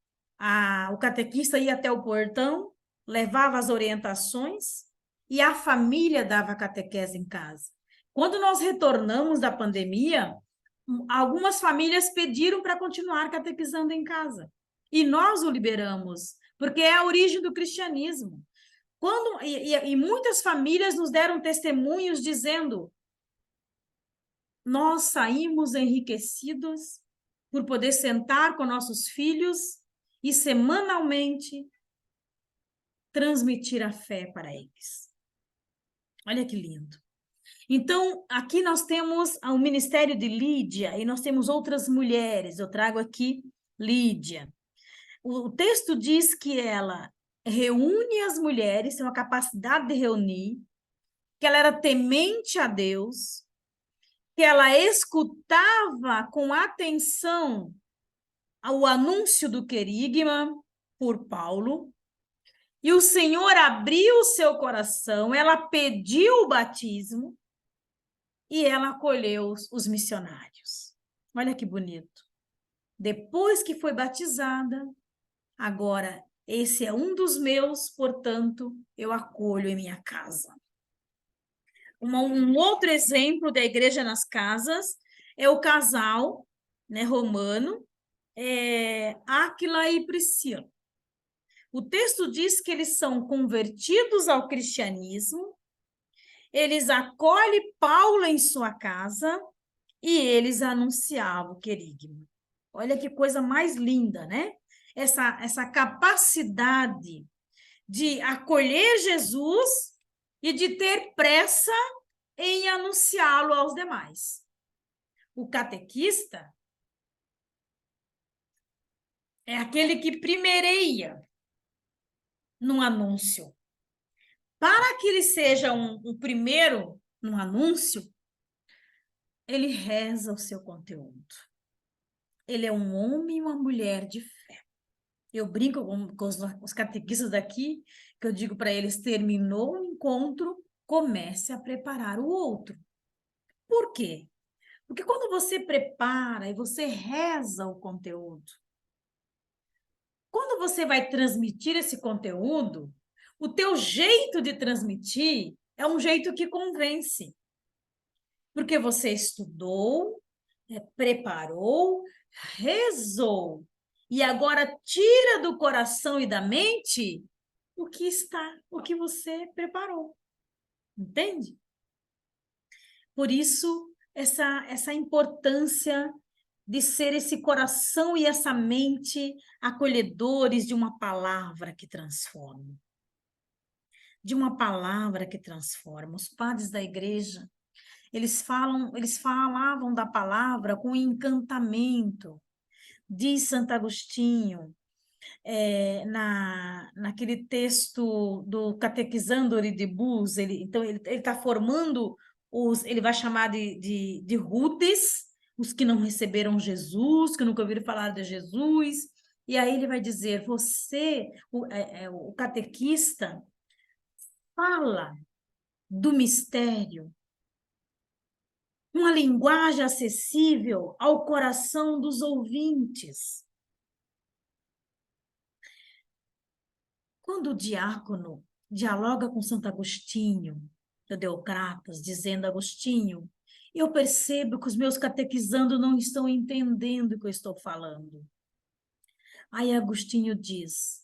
O catequista ia até o portão, levava as orientações e a família dava catequese em casa. Quando nós retornamos da pandemia, algumas famílias pediram para continuar catequizando em casa. E nós o liberamos, porque é a origem do cristianismo. E muitas famílias nos deram testemunhos dizendo: nós saímos enriquecidos por poder sentar com nossos filhos e semanalmente transmitir a fé para eles. Olha que lindo. Então, aqui nós temos o ministério de Lídia e nós temos outras mulheres. Eu trago aqui Lídia. O texto diz que ela reúne as mulheres, tem uma capacidade de reunir, que ela era temente a Deus, que ela escutava com atenção o anúncio do querigma por Paulo, e o Senhor abriu o seu coração, ela pediu o batismo e ela acolheu os missionários. Olha que bonito. Depois que foi batizada, agora esse é um dos meus, portanto, eu acolho em minha casa. Um outro exemplo da igreja nas casas é o casal, né, romano, Áquila e Priscila. O texto diz que eles são convertidos ao cristianismo, eles acolhem Paulo em sua casa e eles anunciavam o querigma. Olha que coisa mais linda, né? Essa capacidade de acolher Jesus e de ter pressa em anunciá-lo aos demais. O catequista é aquele que primeireia num anúncio. Para que ele seja um primeiro num anúncio, ele reza o seu conteúdo. Ele é um homem e uma mulher de fé. Eu brinco com os catequistas daqui, que eu digo para eles, terminou o encontro, comece a preparar o outro. Por quê? Porque quando você prepara e você reza o conteúdo, quando você vai transmitir esse conteúdo, o teu jeito de transmitir é um jeito que convence. Porque você estudou, preparou, rezou, e agora tira do coração e da mente o que você preparou. Entende? Por isso, essa importância de ser esse coração e essa mente acolhedores de uma palavra que transforma. De uma palavra que transforma. Os padres da igreja, eles falavam da palavra com encantamento. Diz Santo Agostinho, naquele texto do Catequizando Oridibus, então ele está formando ele vai chamar de rudes, os que não receberam Jesus, que nunca ouviram falar de Jesus, e aí ele vai dizer, o catequista, fala do mistério, uma linguagem acessível ao coração dos ouvintes. Quando o diácono dialoga com Santo Agostinho, do Deocratas, dizendo, Agostinho, eu percebo que os meus catequizandos não estão entendendo o que eu estou falando. Aí Agostinho diz,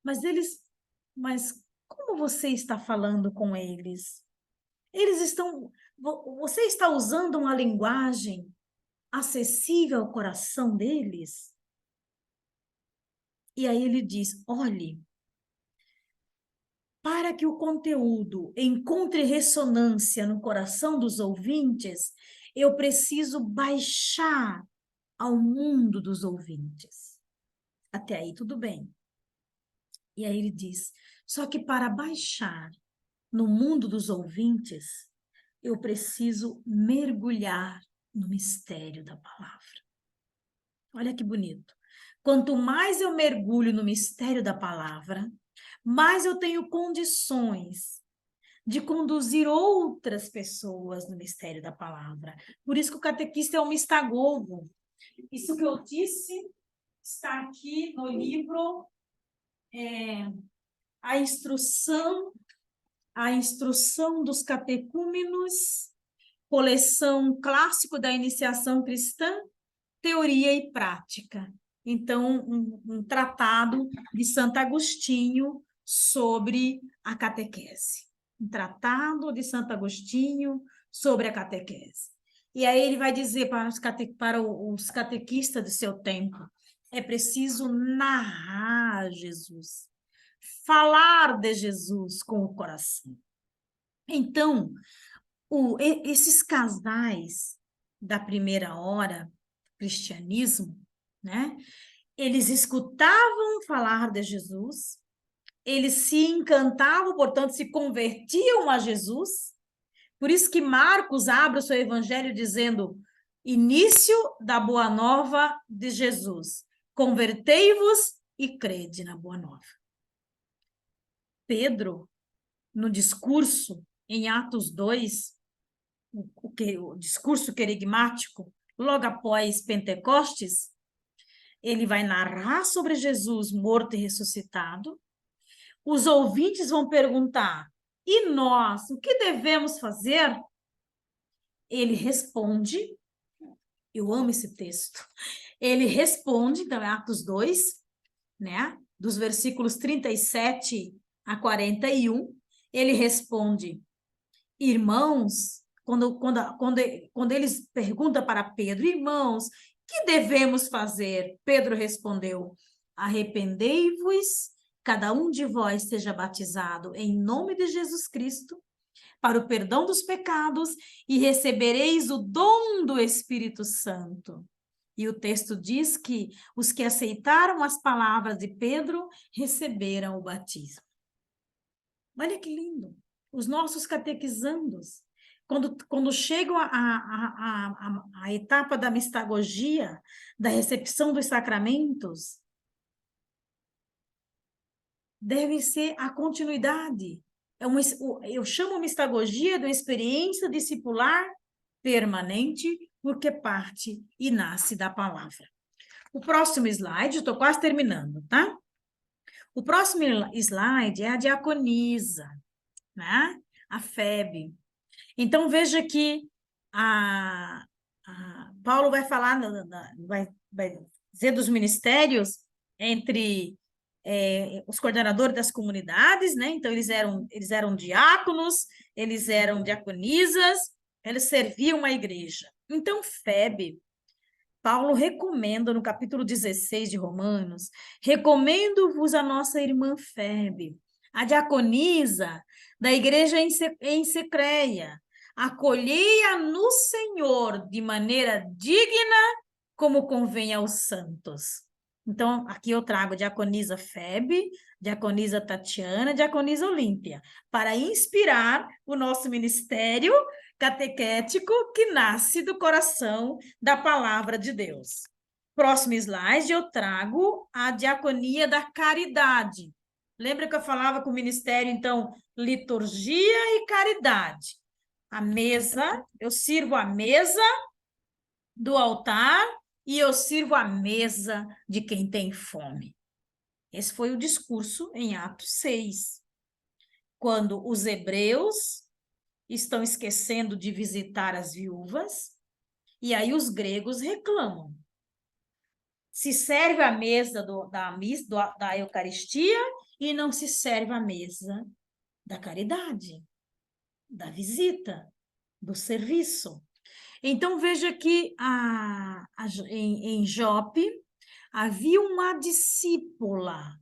mas como você está falando com eles? Você está usando uma linguagem acessível ao coração deles? E aí ele diz, olhe, para que o conteúdo encontre ressonância no coração dos ouvintes, eu preciso baixar ao mundo dos ouvintes. Até aí tudo bem. E aí ele diz, só que para baixar no mundo dos ouvintes, eu preciso mergulhar no mistério da palavra. Olha que bonito. Quanto mais eu mergulho no mistério da palavra, mais eu tenho condições de conduzir outras pessoas no mistério da palavra. Por isso que o catequista é um mistagogo. Isso que eu disse está aqui no livro A Instrução dos Catecúmenos, coleção clássico da iniciação cristã, teoria e prática. Então, um tratado de Santo Agostinho sobre a catequese. Um tratado de Santo Agostinho sobre a catequese. E aí ele vai dizer para os catequistas do seu tempo, é preciso narrar Jesus, falar de Jesus com o coração. Então, esses casais da primeira hora, cristianismo, né? Eles escutavam falar de Jesus, eles se encantavam, portanto, se convertiam a Jesus. Por isso que Marcos abre o seu evangelho dizendo, início da boa nova de Jesus. Convertei-vos e crede na boa nova. Pedro, no discurso, em Atos 2, o discurso querigmático, logo após Pentecostes, ele vai narrar sobre Jesus morto e ressuscitado. Os ouvintes vão perguntar, e nós, o que devemos fazer? Ele responde, eu amo esse texto, ele responde, então é Atos 2, né? Dos versículos 37 a 41, ele responde, irmãos, quando eles perguntam para Pedro, irmãos, que devemos fazer? Pedro respondeu, arrependei-vos, cada um de vós seja batizado em nome de Jesus Cristo, para o perdão dos pecados, e recebereis o dom do Espírito Santo. E o texto diz que os que aceitaram as palavras de Pedro receberam o batismo. Olha que lindo! Os nossos catequizandos, quando chegam à etapa da mistagogia, da recepção dos sacramentos, deve ser a continuidade. Eu chamo mistagogia de uma experiência discipular permanente, porque parte e nasce da palavra. O próximo slide, eu estou quase terminando, tá? O próximo slide é a diaconisa, né? A Febe. Então, veja que Paulo vai falar, vai dizer dos ministérios entre os coordenadores das comunidades, né? Então, eles eram diáconos, eles eram diaconisas, eles serviam a igreja. Então, Febe, Paulo recomenda, no capítulo 16 de Romanos, recomendo-vos a nossa irmã Febe, a diaconisa da igreja em Secreia, acolhei-a no Senhor de maneira digna, como convém aos santos. Então, aqui eu trago a diaconisa Febe, diaconisa Tatiana, diaconisa Olímpia, para inspirar o nosso ministério catequético que nasce do coração da palavra de Deus. Próximo slide, eu trago a diaconia da caridade. Lembra que eu falava com o ministério, então, liturgia e caridade. A mesa, eu sirvo a mesa do altar e eu sirvo a mesa de quem tem fome. Esse foi o discurso em Atos 6, quando os hebreus estão esquecendo de visitar as viúvas, e aí os gregos reclamam. Se serve a mesa da Eucaristia e não se serve a mesa da caridade, da visita, do serviço. Então, veja que em Jope havia uma discípula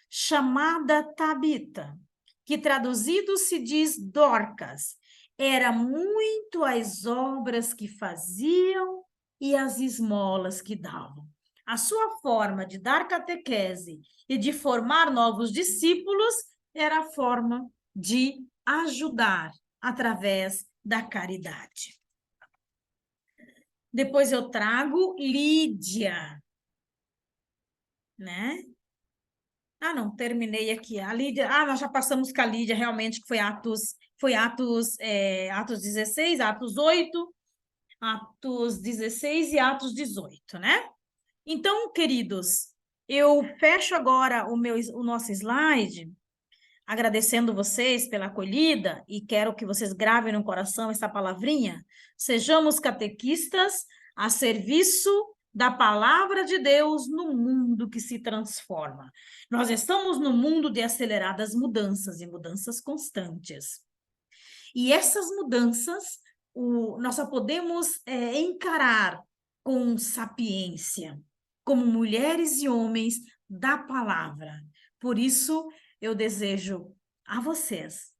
chamada Tabita, que traduzido se diz Dorcas. Era muito as obras que faziam e as esmolas que davam. A sua forma de dar catequese e de formar novos discípulos era a forma de ajudar através da caridade. Depois eu trago Lídia, né? Não, terminei aqui. A Lídia, nós já passamos com a Lídia, realmente, que foi Atos 16, Atos 8, Atos 16 e Atos 18, né? Então, queridos, eu fecho agora o nosso slide, agradecendo vocês pela acolhida, e quero que vocês gravem no coração essa palavrinha. Sejamos catequistas a serviço da palavra de Deus no mundo que se transforma. Nós estamos num mundo de aceleradas mudanças e mudanças constantes. E essas mudanças nós só podemos encarar com sapiência, como mulheres e homens da palavra. Por isso, eu desejo a vocês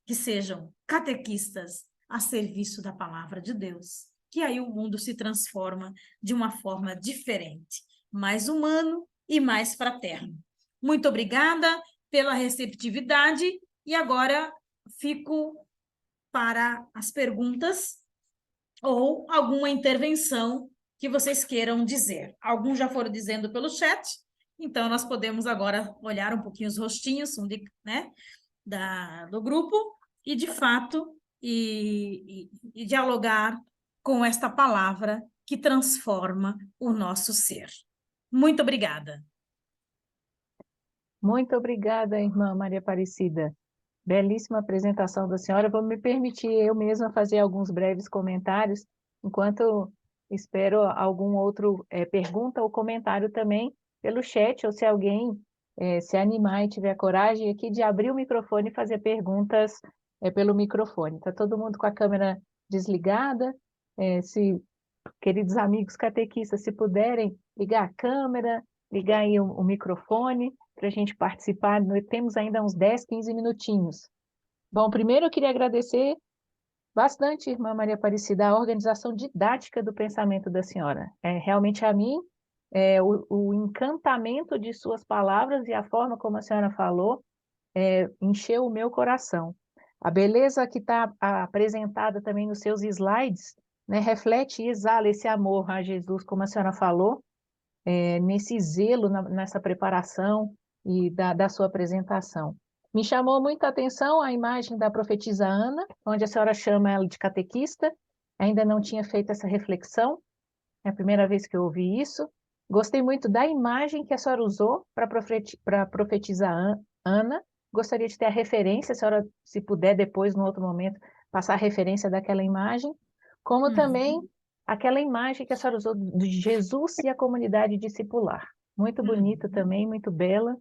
que sejam catequistas a serviço da palavra de Deus, que aí o mundo se transforma de uma forma diferente, mais humano e mais fraterno. Muito obrigada pela receptividade e agora fico para as perguntas ou alguma intervenção que vocês queiram dizer. Alguns já foram dizendo pelo chat, então nós podemos agora olhar um pouquinho os rostinhos, né, do grupo e, de fato, e dialogar com esta palavra que transforma o nosso ser. Muito obrigada. Muito obrigada, irmã Maria Aparecida. Belíssima apresentação da senhora. Vou me permitir eu mesma fazer alguns breves comentários, enquanto espero algum outro pergunta ou comentário também pelo chat, ou se alguém se animar e tiver coragem aqui de abrir o microfone e fazer perguntas pelo microfone. Está todo mundo com a câmera desligada? Se queridos amigos catequistas, se puderem ligar a câmera, ligar aí o microfone para a gente participar. Nós temos ainda uns 10, 15 minutinhos. Bom, primeiro eu queria agradecer bastante, irmã Maria Aparecida, a organização didática do pensamento da senhora. Realmente, a mim, o encantamento de suas palavras e a forma como a senhora falou encheu o meu coração. A beleza que está apresentada também nos seus slides, né, reflete e exala esse amor a Jesus, como a senhora falou, nesse zelo, nessa preparação e da sua apresentação. Me chamou muita atenção a imagem da profetisa Ana, onde a senhora chama ela de catequista. Ainda não tinha feito essa reflexão, é a primeira vez que eu ouvi isso. Gostei muito da imagem que a senhora usou para profetizar Ana. Gostaria de ter a referência, a senhora, se puder depois, no outro momento, passar a referência daquela imagem, como também aquela imagem que a senhora usou de Jesus e a comunidade discipular. Muito bonita também, muito bela.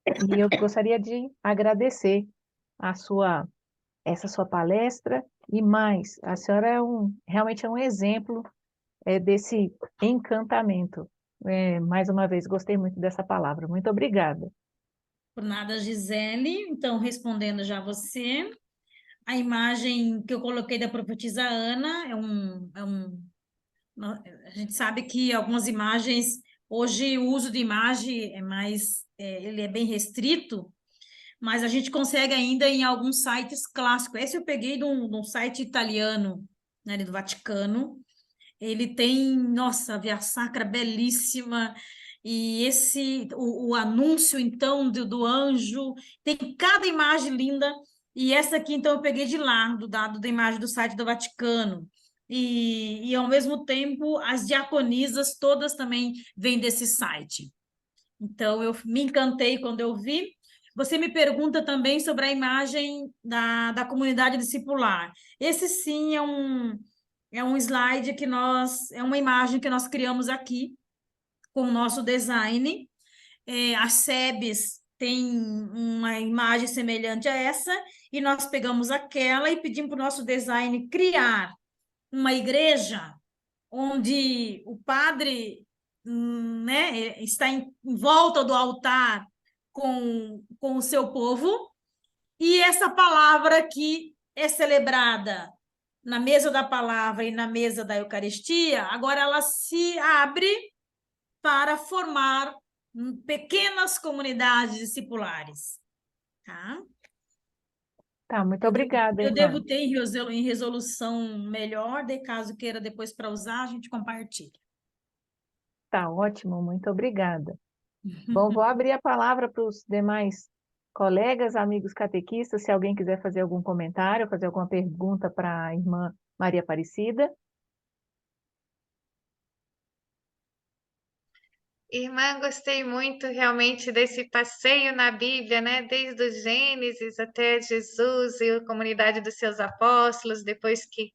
E eu gostaria de agradecer essa sua palestra e mais, a senhora realmente é um exemplo desse encantamento. Mais uma vez, gostei muito dessa palavra. Muito obrigada. Por nada, Gisele. Então, respondendo já você, a imagem que eu coloquei da profetisa Ana a gente sabe que algumas imagens, hoje o uso de imagem ele é bem restrito, mas a gente consegue ainda em alguns sites clássicos. Esse eu peguei de um site italiano, né, do Vaticano. Ele tem, nossa, a Via Sacra belíssima, e o anúncio, então, do anjo, tem cada imagem linda, e essa aqui, então, eu peguei de lá, do dado da imagem do site do Vaticano. E ao mesmo tempo, as diaconisas todas também vêm desse site. Então, eu me encantei quando eu vi. Você me pergunta também sobre a imagem da comunidade discipular. Esse, sim, é um slide é uma imagem que nós criamos aqui com o nosso design. As SEBs têm uma imagem semelhante a essa, e nós pegamos aquela e pedimos para o nosso design criar uma igreja onde o padre né, está em volta do altar com o seu povo, e essa palavra que é celebrada na mesa da palavra e na mesa da Eucaristia, agora ela se abre para formar pequenas comunidades discipulares. Tá? Tá, muito obrigada, Eu irmã. devo ter em resolução melhor, de caso queira depois para usar, a gente compartilha. Tá ótimo, muito obrigada. Bom, vou abrir a palavra para os demais colegas, amigos catequistas, se alguém quiser fazer algum comentário, fazer alguma pergunta para a irmã Maria Aparecida. Irmã, gostei muito realmente desse passeio na Bíblia, né? Desde o Gênesis até Jesus e a comunidade dos seus apóstolos, depois que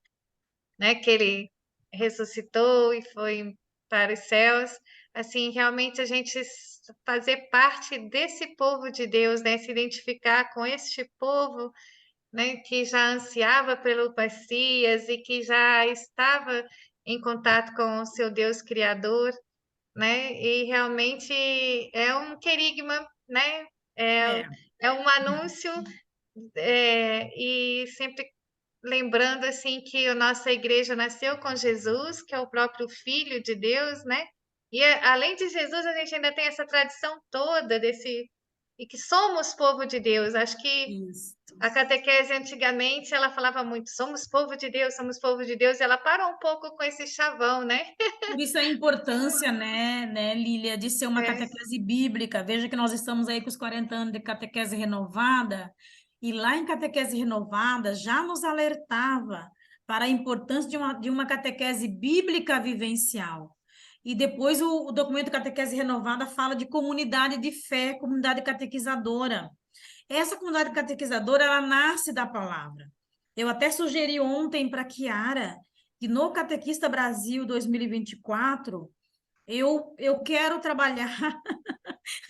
ele ressuscitou e foi para os céus. Assim, realmente a gente fazer parte desse povo de Deus, né? Se identificar com este povo, né, que já ansiava pelo Messias e que já estava em contato com o seu Deus Criador, né? E realmente é um querigma, né? É, É, é um anúncio, e sempre lembrando assim que a nossa igreja nasceu com Jesus, que é o próprio Filho de Deus, né? E além de Jesus, a gente ainda tem essa tradição toda desse e que somos povo de Deus. Acho que isso. a catequese antigamente ela falava muito, somos povo de Deus, e ela parou um pouco com esse chavão, né? Por isso a importância, Lília, de ser uma É, catequese bíblica. Veja que nós estamos aí com os 40 anos de catequese renovada, e lá em catequese renovada já nos alertava para a importância de uma catequese bíblica vivencial. E depois o documento Catequese Renovada fala de comunidade de fé, comunidade catequizadora. Essa comunidade catequizadora, ela nasce da palavra. Eu até sugeri ontem para a Kiara que no Catequista Brasil 2024, eu quero trabalhar,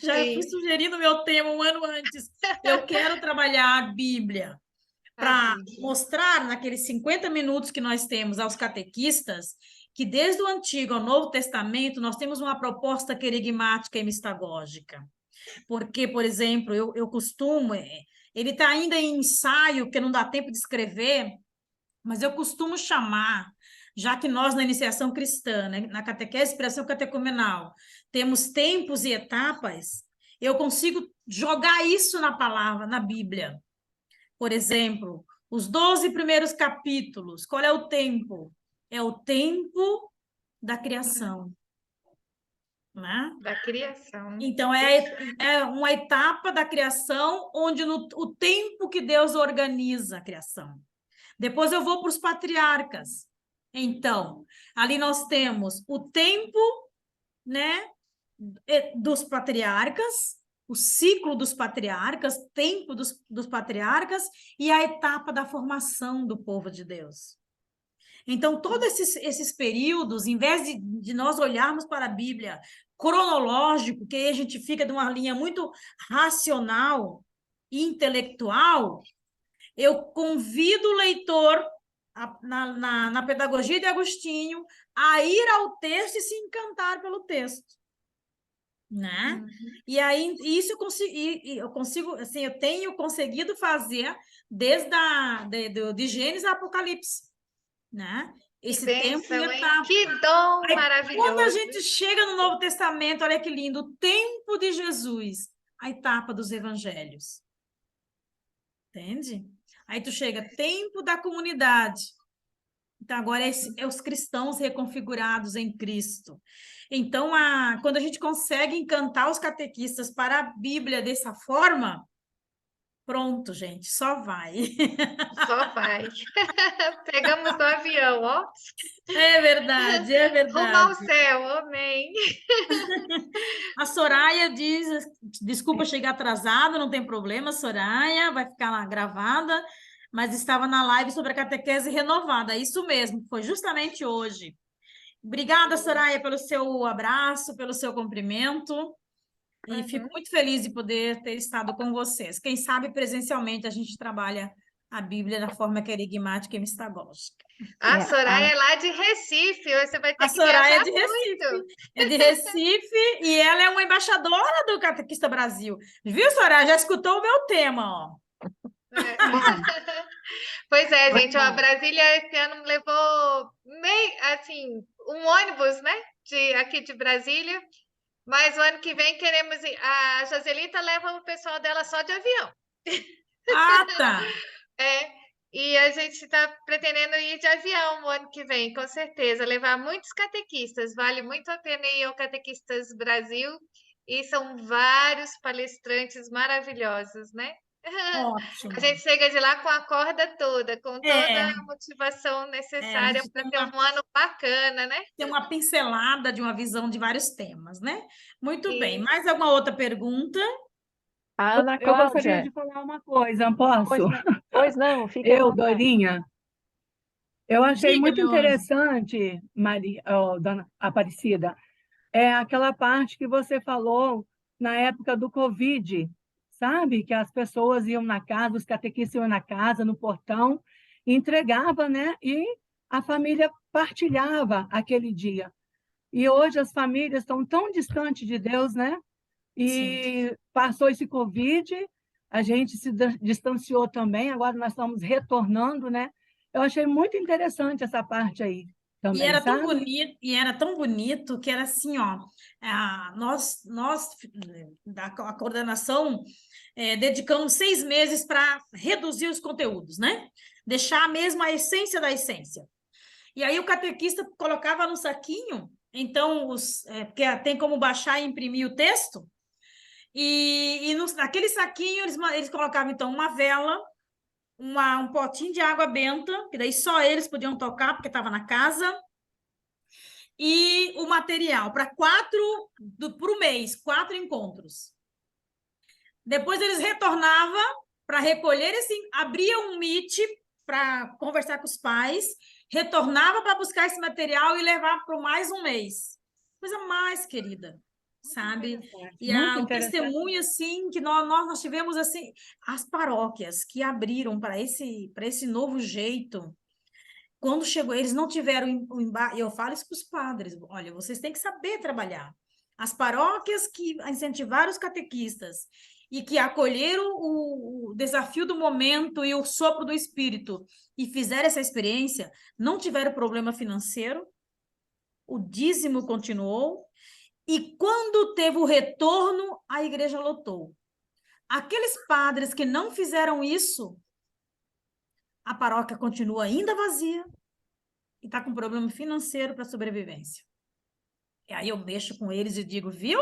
já fui sim, sugerindo meu tema um ano antes, eu quero trabalhar a Bíblia a para Bíblia. mostrar naqueles 50 minutos que nós temos aos catequistas que desde o Antigo ao Novo Testamento nós temos uma proposta querigmática e mistagógica. Porque, por exemplo, eu costumo, ele está ainda em ensaio, porque não dá tempo de escrever, mas eu costumo chamar, já que nós na iniciação cristã, né, na catequese e expressão catecumenal, temos tempos e etapas, eu consigo jogar isso na palavra, na Bíblia. Por exemplo, os 12 primeiros capítulos, qual é o tempo? É o tempo da criação, né? Da criação. Então, é uma etapa da criação onde o tempo que Deus organiza a criação. Depois eu vou para os patriarcas. Então, ali nós temos o tempo, né, dos patriarcas, o ciclo dos patriarcas, tempo dos patriarcas e a etapa da formação do povo de Deus. Então, todos esses períodos, em vez de nós olharmos para a Bíblia cronológico, que aí a gente fica de uma linha muito racional e intelectual, eu convido o leitor, na pedagogia de Agostinho, a ir ao texto e se encantar pelo texto. Né? Uhum. E aí, isso eu consigo, assim, eu tenho conseguido fazer desde de Gênesis a Apocalipse, né? Que Esse tempo e bênção, hein? etapa. Que dom Aí, quando a maravilhoso. gente chega no Novo Testamento, olha que lindo, o tempo de Jesus, a etapa dos evangelhos. Entende? Aí tu chega, tempo da comunidade. Então, agora é os cristãos reconfigurados em Cristo. Então, quando a gente consegue encantar os catequistas para a Bíblia dessa forma, pronto, gente, só vai. Só vai. Pegamos o avião, ó. É verdade, é Rumo ao verdade. céu, amém. A Soraya diz, desculpa chegar atrasada, não tem problema, Soraya, vai ficar lá gravada, mas estava na live sobre a catequese renovada, isso mesmo, foi justamente hoje. Obrigada, Soraya, pelo seu abraço, pelo seu cumprimento, e fico muito feliz de poder ter estado com vocês. Quem sabe presencialmente a gente trabalha a Bíblia da forma querigmática e mistagógica. A Soraya é lá de Recife, você vai ter A que Soraya é viajar de Recife, muito. é de Recife e ela é uma embaixadora do Catequista Brasil. Viu, Soraya? Já escutou o meu tema, ó. É. Pois é, gente, ó, Brasília esse ano levou assim, um ônibus, né, aqui de Brasília, mas o ano que vem queremos ir. A Joselita leva o pessoal dela só de avião. Ah, tá. É, e a gente está pretendendo ir de avião o ano que vem, com certeza, levar muitos catequistas, vale muito a pena ir ao Catequistas Brasil, e são vários palestrantes maravilhosos, né? A Ótimo. gente chega de lá com a corda toda, com toda É, a motivação a necessária gente para ter um ano bacana, né? tem uma pincelada de uma visão de vários temas, né? Muito bem. E Mais alguma outra pergunta? A Ana Eu gostaria Cláudia, de falar uma coisa, posso? pois não, fique à Eu, vontade. Dorinha, eu achei Diga, muito meu anjo. interessante, Maria, Dona Aparecida, aquela parte que você falou na época do Covid, sabe? Que as pessoas iam na casa, os catequistas iam na casa, no portão, e entregava, né? E a família partilhava aquele dia. E hoje as famílias estão tão distantes de Deus, né? Sim. E passou esse Covid, a gente se distanciou também, agora nós estamos retornando, né? Eu achei muito interessante essa parte aí E também, era tão sabe? bonito, que era assim, ó, nós da a coordenação dedicamos 6 meses para reduzir os conteúdos, né? Deixar mesmo a essência da essência. E aí o catequista colocava no saquinho, então porque tem como baixar e imprimir o texto, naquele saquinho eles colocavam então uma vela, um potinho de água benta, que daí só eles podiam tocar, porque estava na casa, e o material para por mês, 4 encontros. Depois eles retornavam para recolher abria um Meet para conversar com os pais, retornava para buscar esse material e levar para mais um mês. Coisa mais querida, sabe? E Muito o interessante. testemunho, assim, que nós tivemos, assim, as paróquias que abriram para esse novo jeito. Quando chegou, eles não tiveram eu falo isso para os padres, olha, vocês têm que saber trabalhar. As paróquias que incentivaram os catequistas e que acolheram o desafio do momento e o sopro do Espírito e fizeram essa experiência, não tiveram problema financeiro, o dízimo continuou, e quando teve o retorno, a igreja lotou. Aqueles padres que não fizeram isso, a paróquia continua ainda vazia e está com problema financeiro para sobrevivência. E aí eu mexo com eles e digo, viu?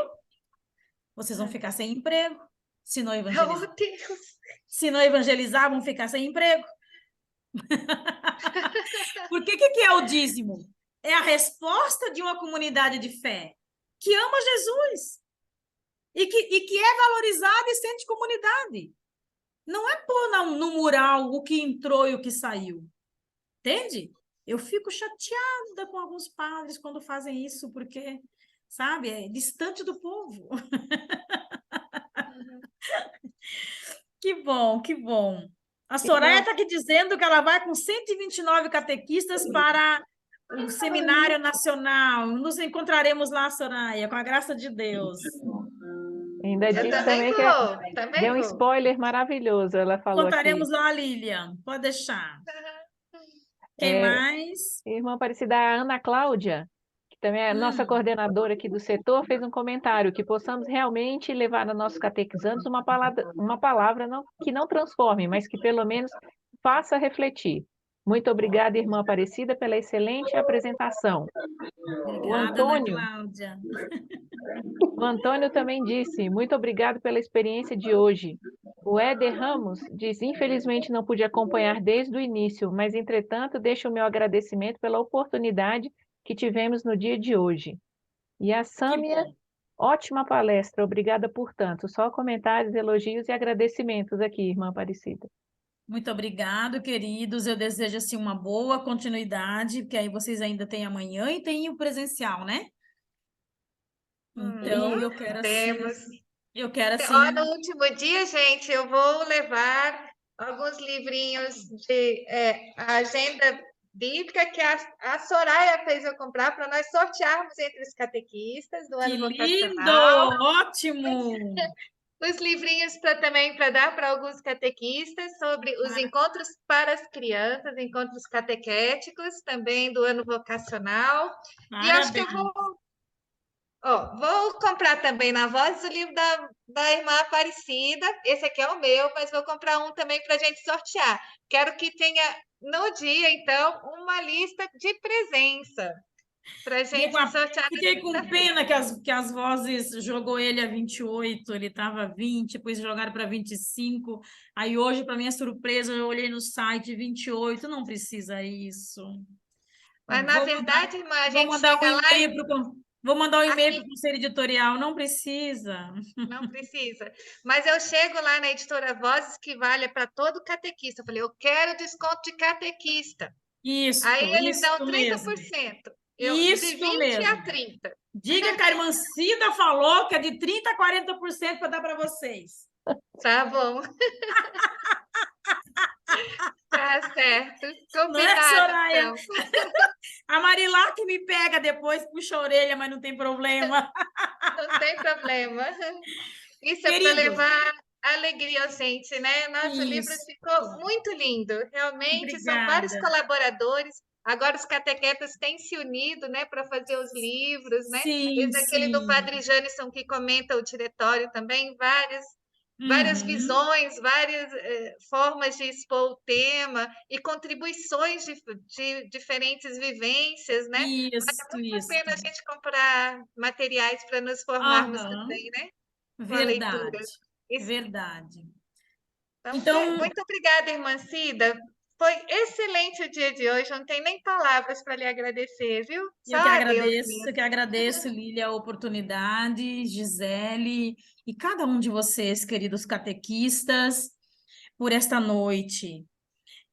Vocês vão ficar sem emprego se não evangelizar. Oh, Deus. Se não evangelizar, vão ficar sem emprego. Porque o que é o dízimo? É a resposta de uma comunidade de fé que ama Jesus e que é valorizada e sente comunidade. Não é pôr no mural o que entrou e o que saiu. Entende? Eu fico chateada com alguns padres quando fazem isso, porque, sabe, é distante do povo. Que bom, que bom. A Soraya está aqui dizendo que ela vai com 129 catequistas para o Seminário Nacional. Nos encontraremos lá, Soraya, com a graça de Deus. Ainda Eu disse também também que vou, também deu um vou. spoiler maravilhoso, ela falou aqui. Encontraremos lá, Lilian. Pode deixar. Quem É, mais? Irmã Aparecida, a Ana Cláudia, que também é nossa coordenadora aqui do setor, fez um comentário que possamos realmente levar a nossos catequizandos uma palavra que não transforme, mas que pelo menos faça refletir. Muito obrigada, irmã Aparecida, pela excelente apresentação. Obrigada, Ana Cláudia. O Antônio também disse, muito obrigado pela experiência de hoje. O Éder Ramos diz, infelizmente não pude acompanhar desde o início, mas entretanto deixo o meu agradecimento pela oportunidade que tivemos no dia de hoje. E a Sâmia, ótima palestra, obrigada por tanto. Só comentários, elogios e agradecimentos aqui, irmã Aparecida. Muito obrigado, queridos. Eu desejo assim uma boa continuidade, porque aí vocês ainda têm amanhã e tem o presencial, né? Então, eu quero Temos. assim, Ó, no último dia, gente, eu vou levar alguns livrinhos de a agenda bíblica que a Soraya fez eu comprar para nós sortearmos entre os catequistas do que ano lindo! vocacional. Ótimo! Os livrinhos também para dar para alguns catequistas sobre os encontros para as crianças, encontros catequéticos também do ano vocacional. Parabéns. E acho que eu vou comprar também na Voz o livro da irmã Aparecida. Esse aqui é o meu, mas vou comprar um também para a gente sortear. Quero que tenha no dia, então, uma lista de presença para a gente sortear. Fiquei com pena que as Vozes jogou ele a 28, ele estava 20, depois jogaram para 25. Aí hoje, para minha surpresa, eu olhei no site 28, não precisa isso. Mas, na verdade, irmã, a gente mandar chega um lá e-mail vou mandar um e-mail Aqui. para o conselho editorial, não precisa. Não precisa. Mas eu chego lá na editora Vozes, que vale para todo catequista. Eu falei, eu quero desconto de catequista. Isso, Aí eles dão 30%. mesmo. De 20 a 30%. Diga que a irmã Cida falou que é de 30% a 40% para dar para vocês. Tá bom. Tá certo. Não é, Combinado, Soraya? então. A Marilá que me pega depois, puxa a orelha, mas não tem problema. Não tem problema. Isso é para Queridos, levar alegria ao gente, né? Nosso livro isso. ficou muito lindo. Realmente, são vários Obrigada. colaboradores. Agora os catequetas têm se unido, né, para fazer os livros, né? Sim, Esse aquele do sim. Padre Janison que comenta o diretório também, várias Uhum. visões, várias formas de expor o tema e contribuições de diferentes vivências, né? Vale muito a Isso. pena a gente comprar materiais para nos formarmos Aham. também, né? Com a leitura. Verdade. Verdade. Então, Então, muito obrigada, irmã Cida. Foi excelente o dia de hoje, não tem nem palavras para lhe agradecer, viu? Só a Deus mesmo. eu que agradeço, Lília, a oportunidade, Gisele, e cada um de vocês, queridos catequistas, por esta noite.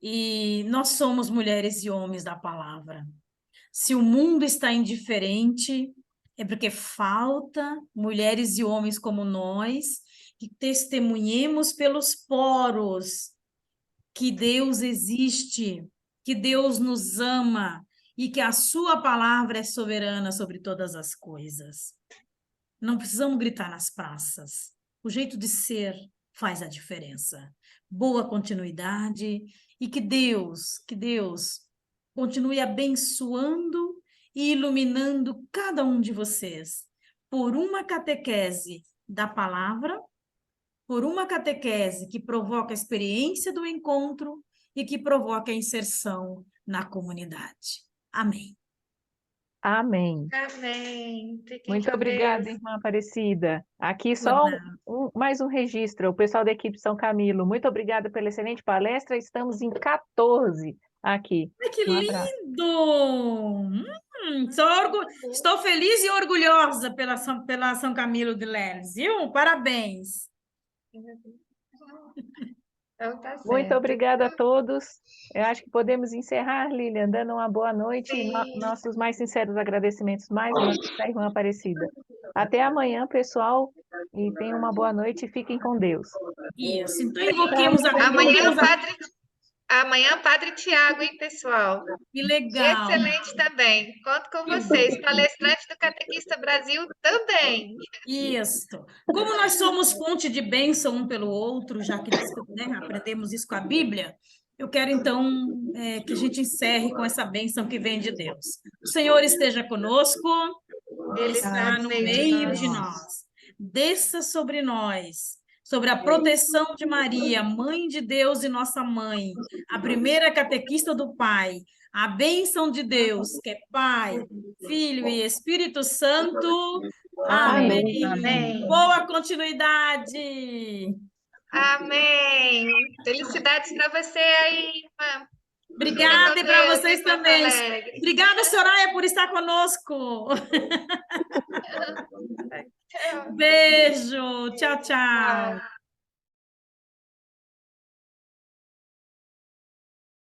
E nós somos mulheres e homens da palavra. Se o mundo está indiferente, é porque falta mulheres e homens como nós, que testemunhemos pelos poros que Deus existe, que Deus nos ama e que a sua palavra é soberana sobre todas as coisas. Não precisamos gritar nas praças. O jeito de ser faz a diferença. Boa continuidade e que Deus continue abençoando e iluminando cada um de vocês por uma catequese da palavra, por uma catequese que provoca a experiência do encontro e que provoca a inserção na comunidade. Amém. Amém. Amém. Fiquem Muito com obrigada, Deus. irmã Aparecida. Aqui Por só nada. mais um registro. O pessoal da equipe São Camilo, muito obrigada pela excelente palestra. Estamos em 14 aqui. Ai, que Um abraço. lindo! Estou feliz e orgulhosa pela São Camilo de Leles, viu? Parabéns. Então tá Muito certo. obrigada a todos. Eu acho que podemos encerrar, Lilian, dando uma boa noite e Sim. nossos mais sinceros agradecimentos mais uma vez à irmã Aparecida. Até amanhã, pessoal, e tenham uma boa noite e fiquem com Deus. Isso. Então, Amanhã, Padre Tiago, hein, pessoal? Que legal. Excelente também. Conto com Que vocês. bom. Palestrante do Catequista Brasil também. Isso. Como nós somos fonte de bênção um pelo outro, já que né, aprendemos isso com a Bíblia, eu quero, então, que a gente encerre com essa bênção que vem de Deus. O Senhor esteja conosco, Ele está no meio de nós. Desça sobre nós, sobre a proteção de Maria, Mãe de Deus e nossa Mãe, a primeira catequista do Pai, a bênção de Deus, que é Pai, Filho e Espírito Santo. Amém. Amém. Boa continuidade. Amém. Felicidades para você aí, irmã. Obrigada e para vocês também. Alegre. Obrigada, Soraya, por estar conosco. Beijo. Tchau, tchau.